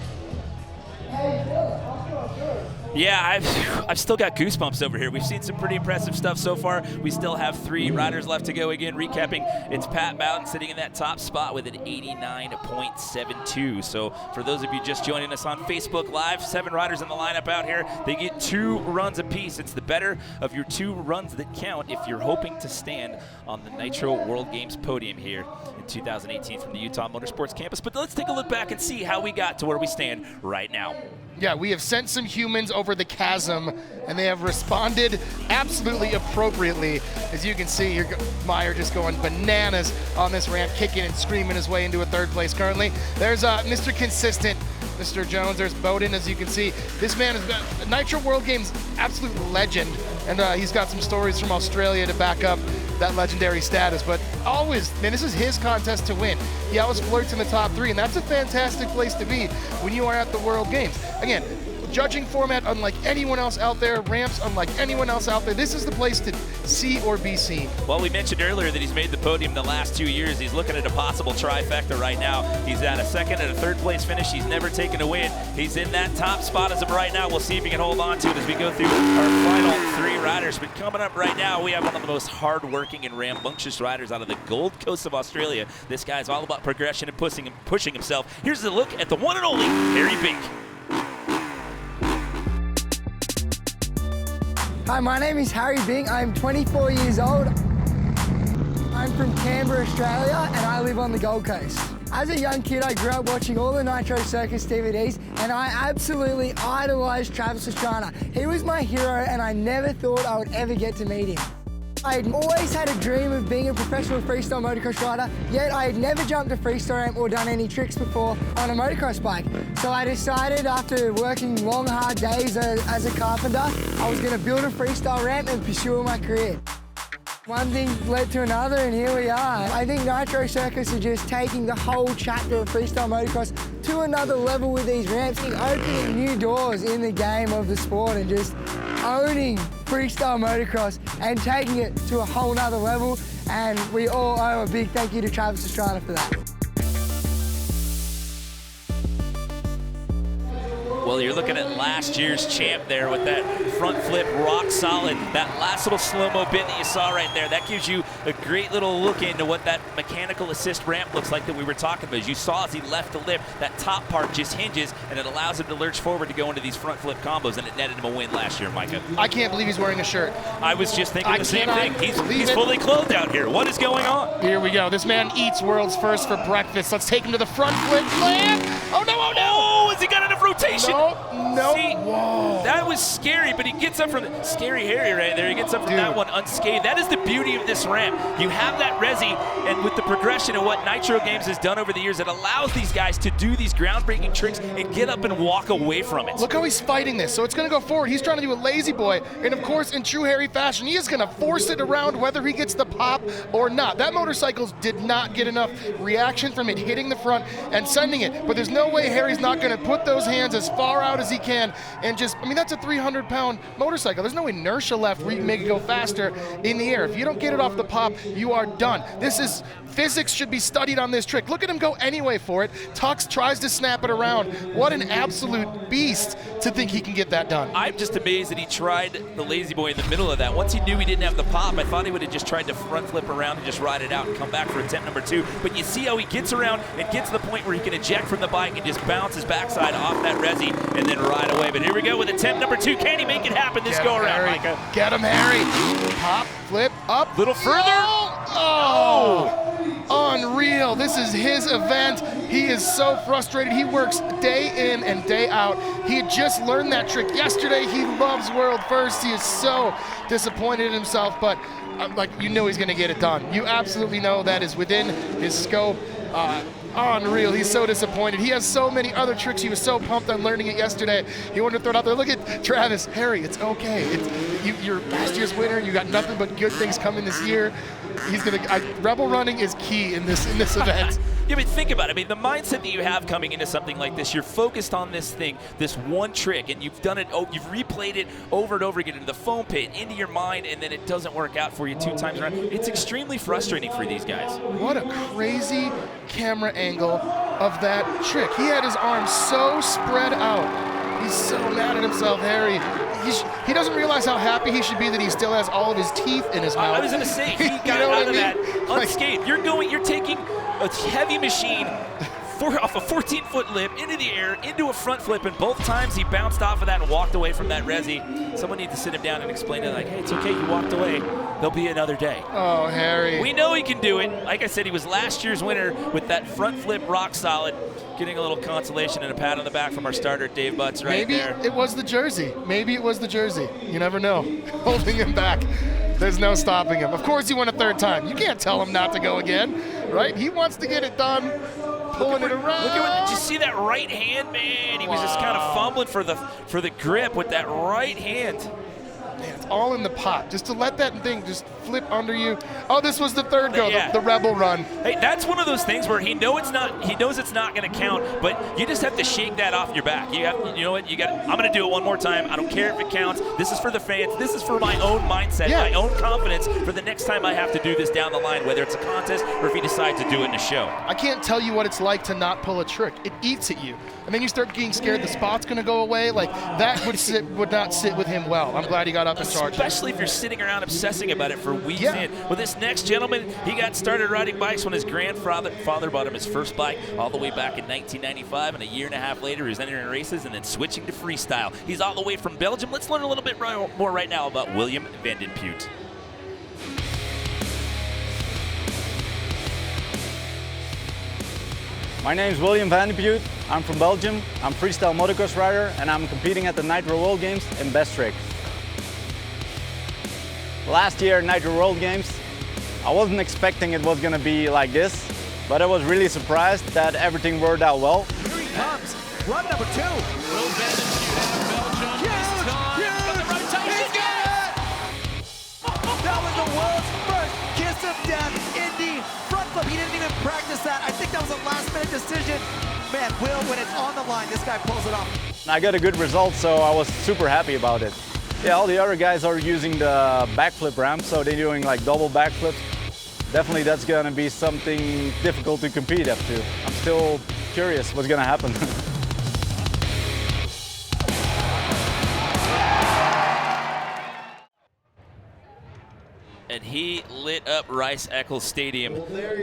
Yeah, I've still got goosebumps over here. We've seen some pretty impressive stuff so far. We still have 3 riders left to go. Again, recapping, it's Pat Bowden sitting in that top spot with an 89.72. So for those of you just joining us on Facebook Live, 7 riders in the lineup out here. They get 2 runs apiece. It's the better of your 2 runs that count if you're hoping to stand on the Nitro World Games podium here in 2018 from the Utah Motorsports Campus. But let's take a look back and see how we got to where we stand right now. Yeah, we have sent some humans over the chasm, and they have responded absolutely appropriately. As you can see, Meyer just going bananas on this ramp, kicking and screaming his way into a 3rd place currently. There's Mr. Consistent, Mr. Jones. There's Bowden, as you can see. This man is a Nitro World Games absolute legend, and he's got some stories from Australia to back up that legendary status. But always, man, this is his contest to win. He always flirts in the top 3, and that's a fantastic place to be when you are at the World Games. Again, judging format unlike anyone else out there, ramps unlike anyone else out there. This is the place to see or be seen. Well, we mentioned earlier that he's made the podium the last 2 years. He's looking at a possible trifecta right now. He's at a 2nd and a 3rd place finish. He's never taken a win. He's in that top spot as of right now. We'll see if he can hold on to it as we go through our final 3 riders. But coming up right now, we have one of the most hard-working and rambunctious riders out of the Gold Coast of Australia. This guy's all about progression and pushing himself. Here's a look at the one and only Harry Bink. Hi, my name is Harry Bink. I'm 24 years old. I'm from Canberra, Australia, and I live on the Gold Coast. As a young kid, I grew up watching all the Nitro Circus DVDs, and I absolutely idolized Travis Pastrana. He was my hero, and I never thought I would ever get to meet him. I had always had a dream of being a professional freestyle motocross rider, yet I had never jumped a freestyle ramp or done any tricks before on a motocross bike. So I decided, after working long, hard days as a carpenter, I was going to build a freestyle ramp and pursue my career. One thing led to another, and here we are. I think Nitro Circus are just taking the whole chapter of freestyle motocross to another level with these ramps, opening new doors in the game of the sport and just owning freestyle motocross and taking it to a whole nother level. And we all owe a big thank you to Travis Pastrana for that. Well, you're looking at last year's champ there with that front flip rock solid. That last little slow-mo bit that you saw right there, that gives you a great little look into what that mechanical assist ramp looks like that we were talking about. As you saw as he left the lip, that top part just hinges, and it allows him to lurch forward to go into these front flip combos, and it netted him a win last year, Micah. I can't believe he's wearing a shirt. I was just thinking the same thing. He's fully clothed out here. What is going on? Here we go. This man eats world's first for breakfast. Let's take him to the front flip slam. Oh, no, oh, no. Oh, has he got enough rotation? No. See, that was scary, but he gets up from the scary Harry right there. He gets up from that one unscathed. That is the beauty of this ramp. You have that resi, and with the progression of what Nitro Games has done over the years, it allows these guys to do these groundbreaking tricks and get up and walk away from it. Look how he's fighting this. So it's going to go forward. He's trying to do a lazy boy, and of course, in true Harry fashion, he is going to force it around whether he gets the pop or not. That motorcycle did not get enough reaction from it hitting the front and sending it, but there's no way Harry's not going to put those hands as far out as he can and just, I mean, that's a 300-pound motorcycle. There's no inertia left where you can make it go faster in the air. If you don't get it off the pop, you are done. This is, physics should be studied on this trick. Look at him go anyway for it. Tux tries to snap it around. What an absolute beast to think he can get that done. I'm just amazed that he tried the lazy boy in the middle of that. Once he knew he didn't have the pop, I thought he would have just tried to front flip around and just ride it out and come back for attempt number 2. But you see how he gets around and gets to the point where he can eject from the bike and just bounce his backside off that resi and then ride away. But here we go with attempt number 2. Can he make it happen this go around, Micah? Get him, Harry. Pop, flip, up. Little further. Oh! Unreal. This is his event. He is so frustrated. He works day in and day out. He had just learned that trick yesterday. He loves World First. He is so disappointed in himself, but like, you know he's going to get it done. You absolutely know that is within his scope. Unreal. He's so disappointed. He has so many other tricks. He was so pumped on learning it yesterday. He wanted to throw it out there. Look at Travis. Harry, it's okay. You're last year's winner. You got nothing but good things coming this year. He's gonna. Rebel running is key in this event. Yeah, but think about it. I mean, the mindset that you have coming into something like this, you're focused on this thing, this one trick, and you've done it, you've replayed it over and over again into the foam pit, into your mind, and then it doesn't work out for you 2 times around. It's extremely frustrating for these guys. What a crazy camera angle of that trick. He had his arms so spread out. He's so mad at himself, Harry. He doesn't realize how happy he should be that he still has all of his teeth in his mouth. I was going to say, he got out of that unscathed. You're taking a heavy machine off a 14-foot lip into the air, into a front flip, and both times he bounced off of that and walked away from that resi. Someone needs to sit him down and explain to him, like, hey, it's okay, you walked away. There'll be another day. Oh, Harry. We know he can do it. Like I said, he was last year's winner with that front flip rock solid. Getting a little consolation and a pat on the back from our starter, Dave Butts, right there. Maybe it was the jersey. Maybe it was the jersey. You never know. Holding him back. There's no stopping him. Of course he won a 3rd time. You can't tell him not to go again, right? He wants to get it done. Pulling it around. Look at did you see that right hand, man? He was just kind of fumbling for the grip with that right hand. Man, it's all in the pot. Just to let that thing just flip under you. Oh, this was the 3rd go, the rebel run. Hey, that's one of those things where he knows it's not going to count, but you just have to shake that off your back. You know what? I'm going to do it one more time. I don't care if it counts. This is for the fans. This is for my own mindset, my own confidence for the next time I have to do this down the line, whether it's a contest or if he decides to do it in a show. I can't tell you what it's like to not pull a trick. It eats at you. And then you start getting scared the spot's going to go away. Like, that would not sit with him well. I'm glad he got up and charged. Especially if you're sitting around obsessing about it for weeks in. Well, this next gentleman, he got started riding bikes when his grandfather bought him his first bike all the way back in 1995, and a year and a half later he was entering races and then switching to freestyle. He's all the way from Belgium. Let's learn a little bit more right now about William Vanden Putte. My name is William Vanden Putte. I'm from Belgium. I'm freestyle motocross rider, and I'm competing at the Nitro World Games in Best Trick. Last year, Nitro World Games, I wasn't expecting it was going to be like this, but I was really surprised that everything worked out well. Here he comes, run number 2. Will Vanden Putte out of Belgium. This time, but the rotation's good! That was the world's first kiss of death in the front flip. He didn't even practice that. I think that was a last-minute decision. Man, Will, when it's on the line, this guy pulls it off. I got a good result, so I was super happy about it. Yeah, all the other guys are using the backflip ramp, so they're doing like double backflips. Definitely that's going to be something difficult to compete up to. I'm still curious what's going to happen. And he lit up Rice-Eccles Stadium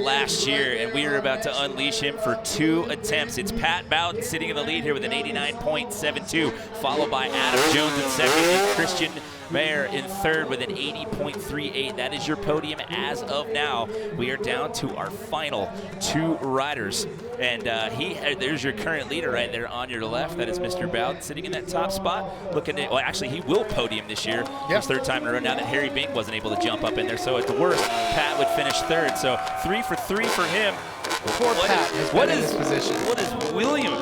last year, and we are about to unleash him for 2 attempts. It's Pat Bowden sitting in the lead here with an 89.72, followed by Adam Jones in second and Christian Meyer in third with an 80.38. That is your podium as of now. We are down to our final 2 riders. And there's your current leader right there on your left. That is Mr. Bowden sitting in that top spot. Looking at, well, actually, he will podium this year. His 3rd time in a row now that Harry Bink wasn't able to jump up in there. So at the worst, Pat would finish 3rd. So 3 for 3 for him. Poor Pat has been in this position. What is William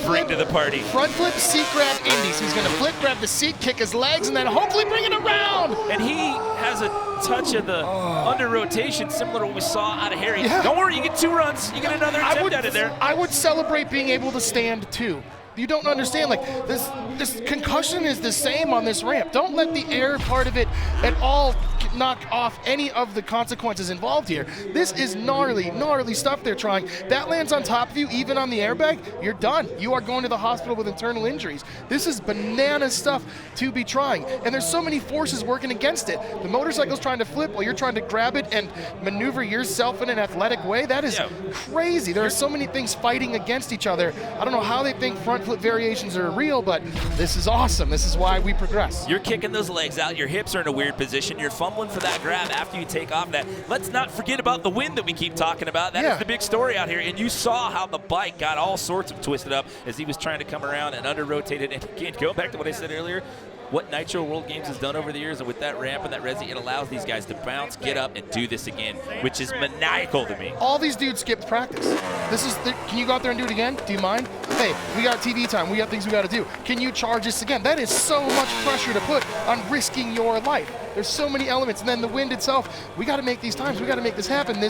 bring to the party? Front flip, seat grab, indies. He's going to flip, grab the seat, kick his legs, and then hopefully bring it around. And he has a touch of the under rotation, similar to what we saw out of Harry. Yeah. Don't worry, you get 2 runs. You get another attempt out of there. I would celebrate being able to stand too. You don't understand, like, this concussion is the same on this ramp. Don't let the air part of it at all knock off any of the consequences involved here. This is gnarly stuff they're trying. That lands on top of you, even on the airbag, you're done. You are going to the hospital with internal injuries. This is banana stuff to be trying. And there's so many forces working against it. The motorcycle's trying to flip while you're trying to grab it and maneuver yourself in an athletic way. That is crazy. There are so many things fighting against each other. I don't know how they think front flip variations are real, but this is awesome. This is why we progress. You're kicking those legs out. Your hips are in a weird position. You're fumbling for that grab after you take off that. Let's not forget about the wind that we keep talking about. That is the big story out here. And you saw how the bike got all sorts of twisted up as he was trying to come around and under-rotated. And again, going back to what I said earlier, what Nitro World Games has done over the years, and with that ramp and that resi, it allows these guys to bounce, get up, and do this again, which is maniacal to me. All these dudes skipped practice. Can you go out there and do it again? Do you mind? Hey, we got TV time. We got things we got to do. Can you charge this again? That is so much pressure to put on risking your life. There's so many elements, and then the wind itself. We got to make these times. We got to make this happen.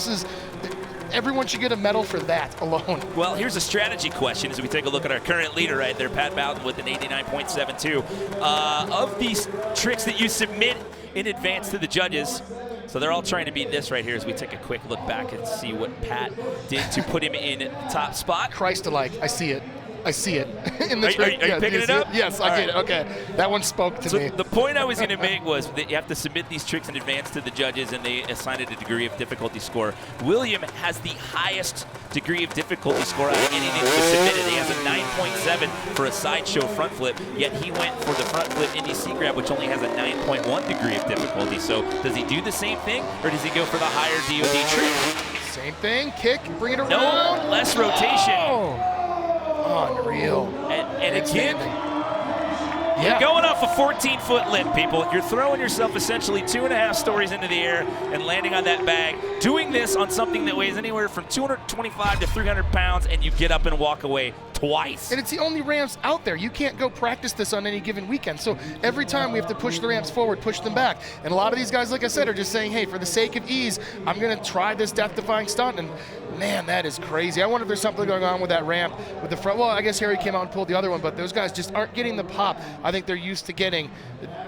Everyone should get a medal for that alone. Well, here's a strategy question as we take a look at our current leader right there, Pat Bowden with an 89.72. Of these tricks that you submit in advance to the judges, so they're all trying to beat this right here as we take a quick look back and see what Pat did to put him in top spot. Christ-alike, I see it. I see it. In the trick. Are you picking it up? Yes, I get it. Okay, that one spoke to me. The point I was going to make was that you have to submit these tricks in advance to the judges, and they assign it a degree of difficulty score. William has the highest degree of difficulty score out of anything that was submitted. He has a 9.7 for a sideshow front flip, yet he went for the front flip Indy C grab, which only has a 9.1 degree of difficulty. So does he do the same thing, or does he go for the higher DOD trick? Same thing, kick, bring it around. No, less rotation. Oh. Unreal. And again, you're going off a 14-foot lip, people. You're throwing yourself essentially 2.5 stories into the air and landing on that bag. Doing this on something that weighs anywhere from 225 to 300 pounds, and you get up and walk away twice. And it's the only ramps out there. You can't go practice this on any given weekend. So every time we have to push the ramps forward, push them back. And a lot of these guys, like I said, are just saying, hey, for the sake of ease, I'm going to try this death-defying stunt. And man, that is crazy. I wonder if there's something going on with that ramp with the front. Well, I guess Harry came out and pulled the other one, but those guys just aren't getting the pop I think they're used to getting.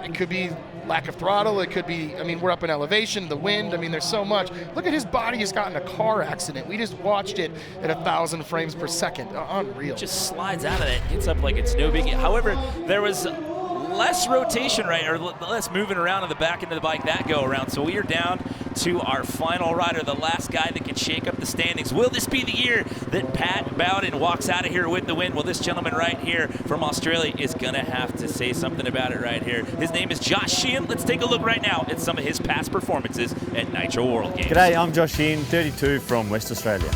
It could be lack of throttle. It could be, I mean, we're up in elevation, the wind. I mean, there's so much. Look at his body has gotten a car accident. We just watched it at 1,000 frames per second. Unreal. Just slides out of it, gets up like it's no big. However, there was less rotation, right, or less moving around on the back end of the bike that go around. So we are down to our final rider, the last guy that can shake up the standings. Will this be the year that Pat Bowden walks out of here with the win? Well, this gentleman right here from Australia is going to have to say something about it right here. His name is Josh Sheehan. Let's take a look right now at some of his past performances at Nitro World Games. G'day, I'm Josh Sheehan, 32 from West Australia.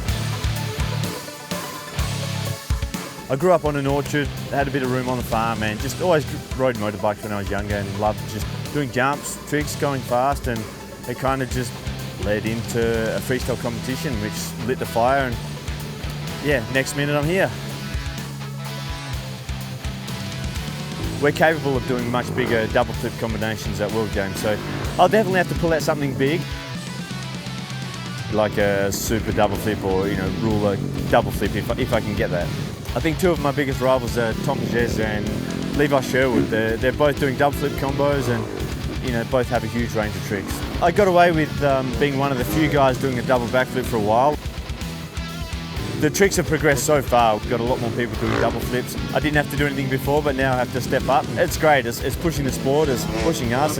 I grew up on an orchard, had a bit of room on the farm, and just always rode motorbikes when I was younger and loved just doing jumps, tricks, going fast, and it kind of just led into a freestyle competition which lit the fire, and yeah, next minute I'm here. We're capable of doing much bigger double flip combinations at World Games, so I'll definitely have to pull out something big, like a super double flip or, you know, ruler double flip if I can get that. I think two of my biggest rivals are Tom Jez and Levi Sherwood. They're both doing double flip combos and, you know, both have a huge range of tricks. I got away with being one of the few guys doing a double backflip for a while. The tricks have progressed so far. We've got a lot more people doing double flips. I didn't have to do anything before, but now I have to step up. It's great. It's pushing the sport. It's pushing us.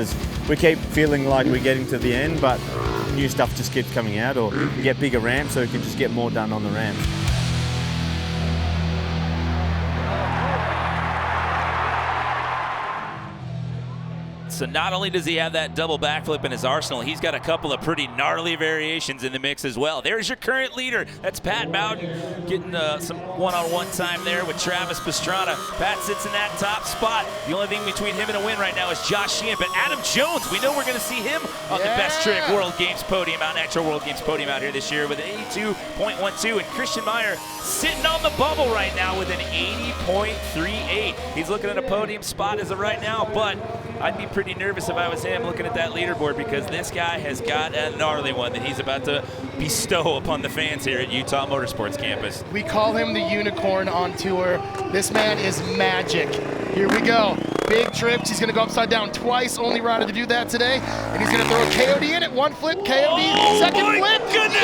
We keep feeling like we're getting to the end, but new stuff just keeps coming out, or we get bigger ramps so we can just get more done on the ramps. So not only does he have that double backflip in his arsenal, he's got a couple of pretty gnarly variations in the mix as well. There's your current leader. That's Pat Bowden getting some one-on-one time there with Travis Pastrana. Pat sits in that top spot. The only thing between him and a win right now is Josh Sheehan. But Adam Jones, we know we're going to see him on the Best Trick World Games podium, Nitro World Games podium out here this year with an 82.12. And Christian Meyer sitting on the bubble right now with an 80.38. He's looking at a podium spot as of right now, but I'd be pretty nervous if I was him looking at that leaderboard, because this guy has got a gnarly one that he's about to bestow upon the fans here at Utah Motorsports Campus. We call him the unicorn on tour. This man is magic. Here we go. Big trips. He's going to go upside down twice. Only rider to do that today. And he's going to throw a KOD in it. One flip, KOD, second flip. Goodness.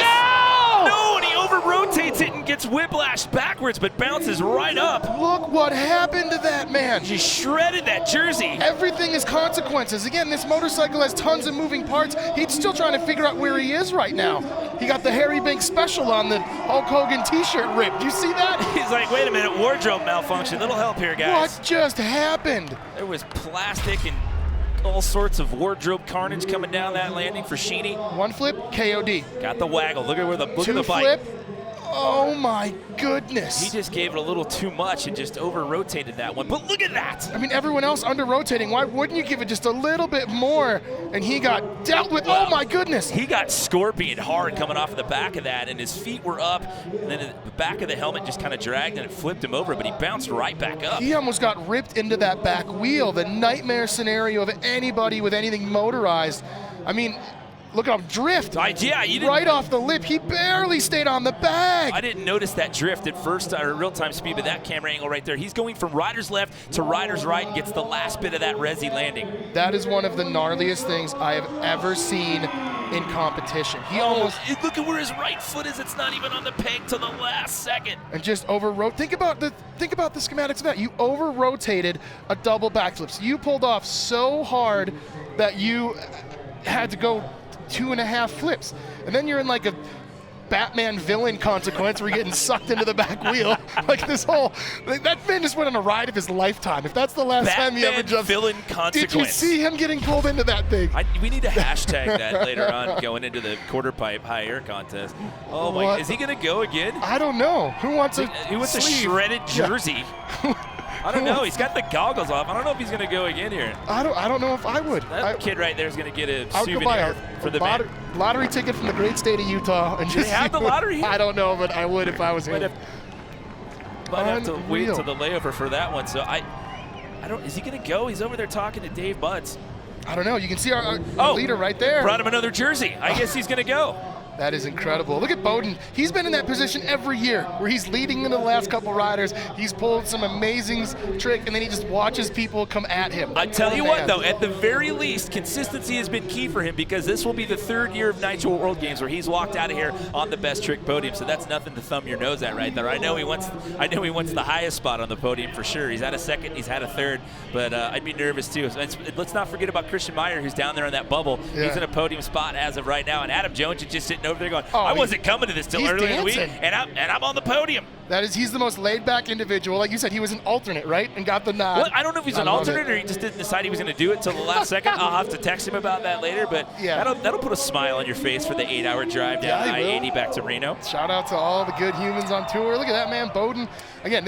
No, and he over-rotates it and gets whiplashed backwards, but bounces right up. Look what happened to that man. Just shredded that jersey. Everything is consequences. Again, this motorcycle has tons of moving parts. He's still trying to figure out where he is right now. He got the Harry Bink special on the Hulk Hogan t-shirt rip. Do you see that? He's like, wait a minute, wardrobe malfunction. Little help here, guys. What just happened? There was plastic and all sorts of wardrobe carnage coming down that landing for Sheeny. One flip, KOD. Got the waggle. Look at where the look Two at the bike. flip. Oh my goodness. He just gave it a little too much and just over-rotated that one. But look at that. I mean, everyone else under-rotating. Why wouldn't you give it just a little bit more? And he got dealt with. Oh my goodness. He got scorpion hard coming off of the back of that, and his feet were up, and then the back of the helmet just kind of dragged and it flipped him over, but he bounced right back up. He almost got ripped into that back wheel. The nightmare scenario of anybody with anything motorized. I mean, look at him drift. Yeah, you didn't, right off the lip. He barely stayed on the bag. I didn't notice that drift at first, or real-time speed, but that camera angle right there. He's going from rider's left to rider's right and gets the last bit of that resi landing. That is one of the gnarliest things I have ever seen in competition. He almost look at where his right foot is. It's not even on the peg till the last second. And just think about the schematics of that. You over-rotated a double backflip. So you pulled off so hard that you had to go 2.5 flips, and then you're in like a Batman villain consequence where you're getting sucked into the back wheel. Like this whole, that man just went on a ride of his lifetime. If that's the last time he ever jumped. Villain consequence. Did you see him getting pulled into that thing? We need to hashtag that later on going into the quarter pipe high air contest. Oh my, is he gonna go again? I don't know. Who wants a shredded jersey? I don't know. He's got the goggles off. I don't know if he's going to go again here. I don't know if I would. That kid right there is going to get a souvenir for the man. Lottery ticket from the great state of Utah. And Do they have the lottery here? I don't know, but I would if I was him. Might have to wait till the layover for that one. So I don't. Is he going to go? He's over there talking to Dave Butts. I don't know. You can see our leader right there. Brought him another jersey. I guess he's going to go. That is incredible. Look at Bowden. He's been in that position every year where he's leading into the last couple riders. He's pulled some amazing trick, and then he just watches people come at him. I tell you what, though, at the very least, consistency has been key for him, because this will be the third year of Nitro World Games where he's walked out of here on the Best Trick podium. So that's nothing to thumb your nose at right there. I know he wants the highest spot on the podium for sure. He's had a second, he's had a third, but I'd be nervous too. So let's not forget about Christian Meyer, who's down there in that bubble. Yeah. He's in a podium spot as of right now, and Adam Jones is just sitting over there going, I wasn't coming to this till early in the week, and I'm on the podium. He's the most laid-back individual. Like you said, he was an alternate, right? And got the nod. Well, I don't know if he's an alternate or he just didn't decide he was going to do it till the last second. I'll have to text him about that later, but that'll put a smile on your face for the 8-hour drive down I-80 back to Reno. Shout out to all the good humans on tour. Look at that man, Bowden. Again,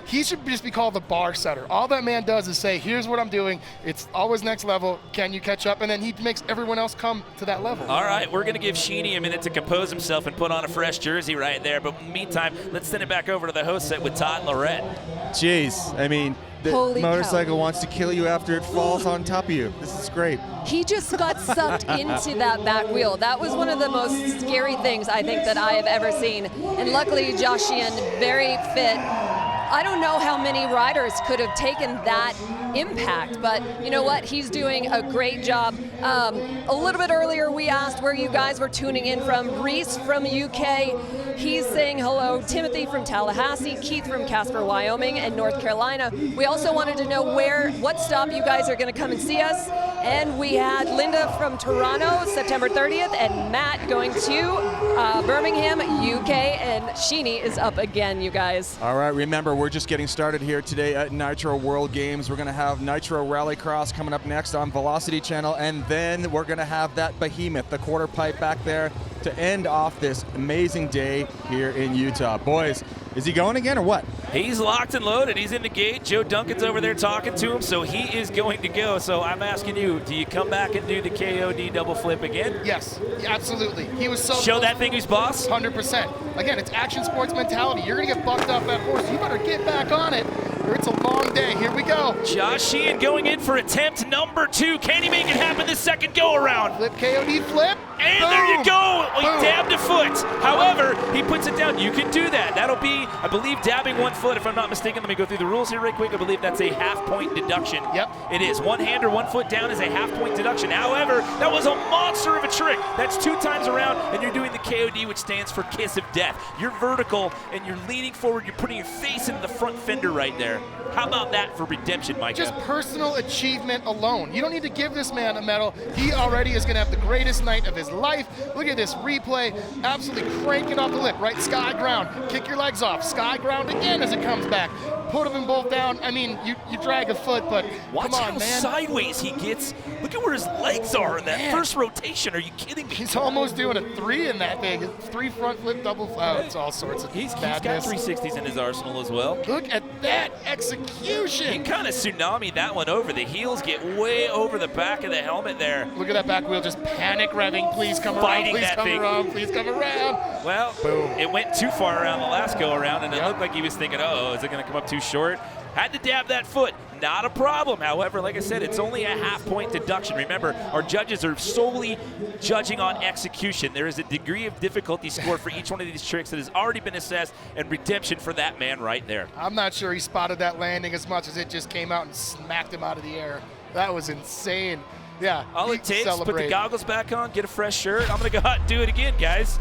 he should just be called the bar setter. All that man does is say, here's what I'm doing. It's always next level. Can you catch up? And then he makes everyone else come to that level. All right, we're going to give Sheeny a minute to compose himself and put on a fresh jersey right there. But in the meantime, let's send it back over to the host set with Todd and Lorette. Jeez, I mean, the motorcycle wants to kill you after it falls on top of you. This is great. He just got sucked into that back wheel. That was one of the most scary things I think that I have ever seen. And luckily, Josh Sheehan, very fit. I don't know how many riders could have taken that impact, but you know what? He's doing a great job. A little bit earlier, we asked where you guys were tuning in from. Reese from UK, he's saying hello. Timothy from Tallahassee, Keith from Casper, Wyoming, and North Carolina. We also wanted to know what stop you guys are going to come and see us. And we had Linda from Toronto, September 30th, and Matt going to Birmingham, UK, and Sheeny is up again, you guys. All right, remember, we're just getting started here today at Nitro World Games. We're going to have Nitro Rallycross coming up next on Velocity Channel, and then we're going to have that behemoth, the quarter pipe back there, to end off this amazing day here in Utah. Boys, is he going again or what? He's locked and loaded. He's in the gate. Joe Duncan's over there talking to him, so he is going to go. So I'm asking you, do you come back and do the KOD double flip again? Yes, absolutely. He was so show that thing who's boss? 100%. Again, it's action sports mentality. You're going to get bucked off that horse. You better get back on it, or it's a long day. Here we go. Josh Sheehan going in for attempt number 2. Can he make it happen the second go-around? Flip, KOD, flip. And boom. there you go. He Boom. dabbed a foot. However, he puts it down. You can do that. That'll be, I believe, dabbing 1 foot, if I'm not mistaken. Let me go through the rules here right quick. I believe that's a half-point deduction. Yep. It is. 1 hand or 1 foot down is a half-point deduction. However, that was a monster of a trick. That's 2 times around, and you're doing the KOD, which stands for Kiss of Death. You're vertical, and you're leaning forward. You're putting your face into the front fender right there. How about that for redemption, Micah? Just personal achievement alone. You don't need to give this man a medal. He already is going to have the greatest night of his life. Look at this replay, absolutely cranking off the lip, right? Sky ground, kick your legs off, sky ground again as it comes back. Put them both down. I mean, you drag a foot, but watch come on, how man. sideways he gets. Look at where his legs are in that first rotation. Are you kidding me? He's almost doing a 3 in that thing. 3 front flip, double flip. It's all sorts of He's badness. got 360s in his arsenal as well. Look at that execution. He kind of tsunamied that one over. The heels get way over the back of the helmet there. Look at that back wheel just panic revving. Please come around. Please come around. Please come around. Well, boom. It went too far around the last go around, and it looked like he was thinking, oh, is it going to come up too short? Had to dab that foot. Not a problem. However, like I said, it's only a half-point deduction. Remember, our judges are solely judging on execution. There is a degree of difficulty score for each one of these tricks that has already been assessed, and redemption for that man right there. I'm not sure he spotted that landing as much as it just came out and smacked him out of the air. That was insane. Yeah. All it takes, put the goggles back on, get a fresh shirt. I'm going to go out and do it again, guys.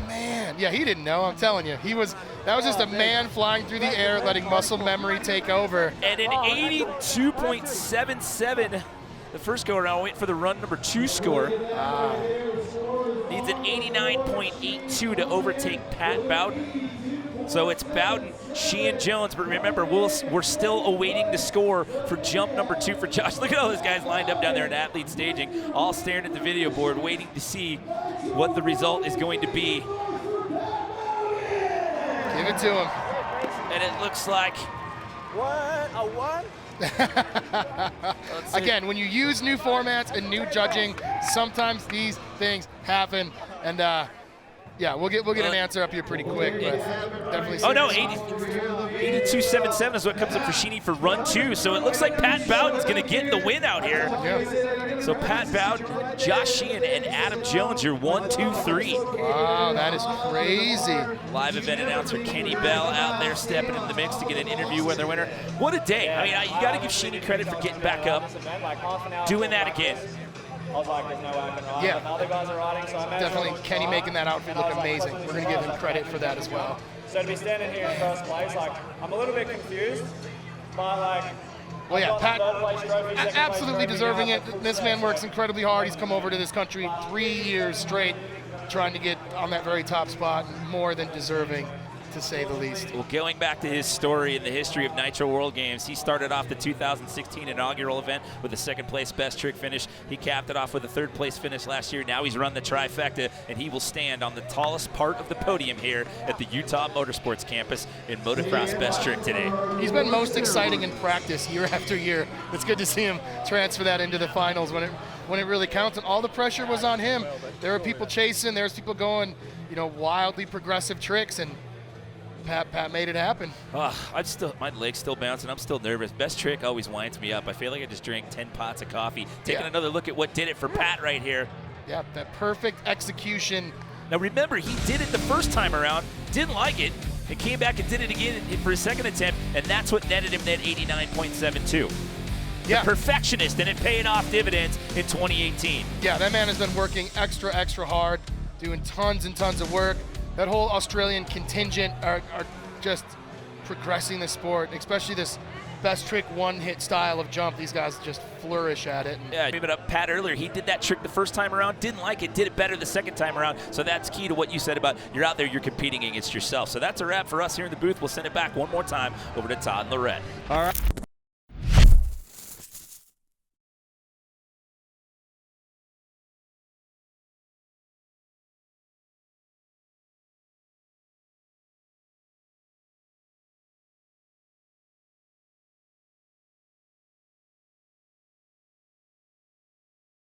Man, yeah, he didn't know. I'm telling you, that was just a man flying through the air, letting muscle memory take over. And an 82.77, the first go around. Wait for the run number 2 score. Needs an 89.82 to overtake Pat Bowden. So it's Bowden, Sheehan, Jones, but remember, we're still awaiting the score for jump number 2 for Josh. Look at all those guys lined up down there in athlete staging, all staring at the video board, waiting to see what the result is going to be. Give it to him. And it looks like... What? A what? Again, when you use new formats and new judging, sometimes these things happen. And yeah, we'll get an answer up here pretty quick, but definitely. Oh no, 82.77 is what comes up for Sheeny for run 2. So it looks like Pat Bowden's going to get the win out here. Yeah. So Pat Bowden, Josh Sheehan, and Adam Jones, you're 1, 2, 3. Wow, that is crazy. Live event announcer Kenny Bell out there stepping in the mix to get an interview with their winner. What a day. I mean, you got to give Sheeny credit for getting back up, doing that again. I was like, there's no way I can ride. Yeah. But the other guys are riding, so I imagine Definitely Kenny making that outfit look amazing. We're going to give him credit for that as well. So to be standing here in first place, like, I'm a little bit confused, but like, well, yeah, Pat, absolutely deserving it. This man works incredibly hard. He's come over to this country 3 years straight, trying to get on that very top spot, and more than deserving, to say the least. Well, going back to his story in the history of Nitro World Games, he started off the 2016 inaugural event with a second-place best trick finish. He capped it off with a third-place finish last year. Now he's run the trifecta, and he will stand on the tallest part of the podium here at the Utah Motorsports Campus in Motocross Best Trick today. He's been most exciting in practice year after year. It's good to see him transfer that into the finals when it really counts, and all the pressure was on him. There were people chasing, there's people going, wildly progressive tricks, and Pat made it happen. My leg's still bouncing. I'm still nervous. Best trick always winds me up. I feel like I just drank 10 pots of coffee. Taking another look at what did it for Pat right here. Yeah, that perfect execution. Now remember, he did it the first time around, didn't like it, and came back and did it again for his second attempt, and that's what netted him that 89.72. the perfectionist, and it paid off dividends in 2018. Yeah, that man has been working extra hard, doing tons and tons of work. That whole Australian contingent are just progressing the sport, especially this best trick one-hit style of jump. These guys just flourish at it. Yeah, I gave it up Pat earlier. He did that trick the first time around, didn't like it, did it better the second time around. So that's key to what you said about you're out there, you're competing against yourself. So that's a wrap for us here in the booth. We'll send it back one more time over to Todd and Lorette. All right.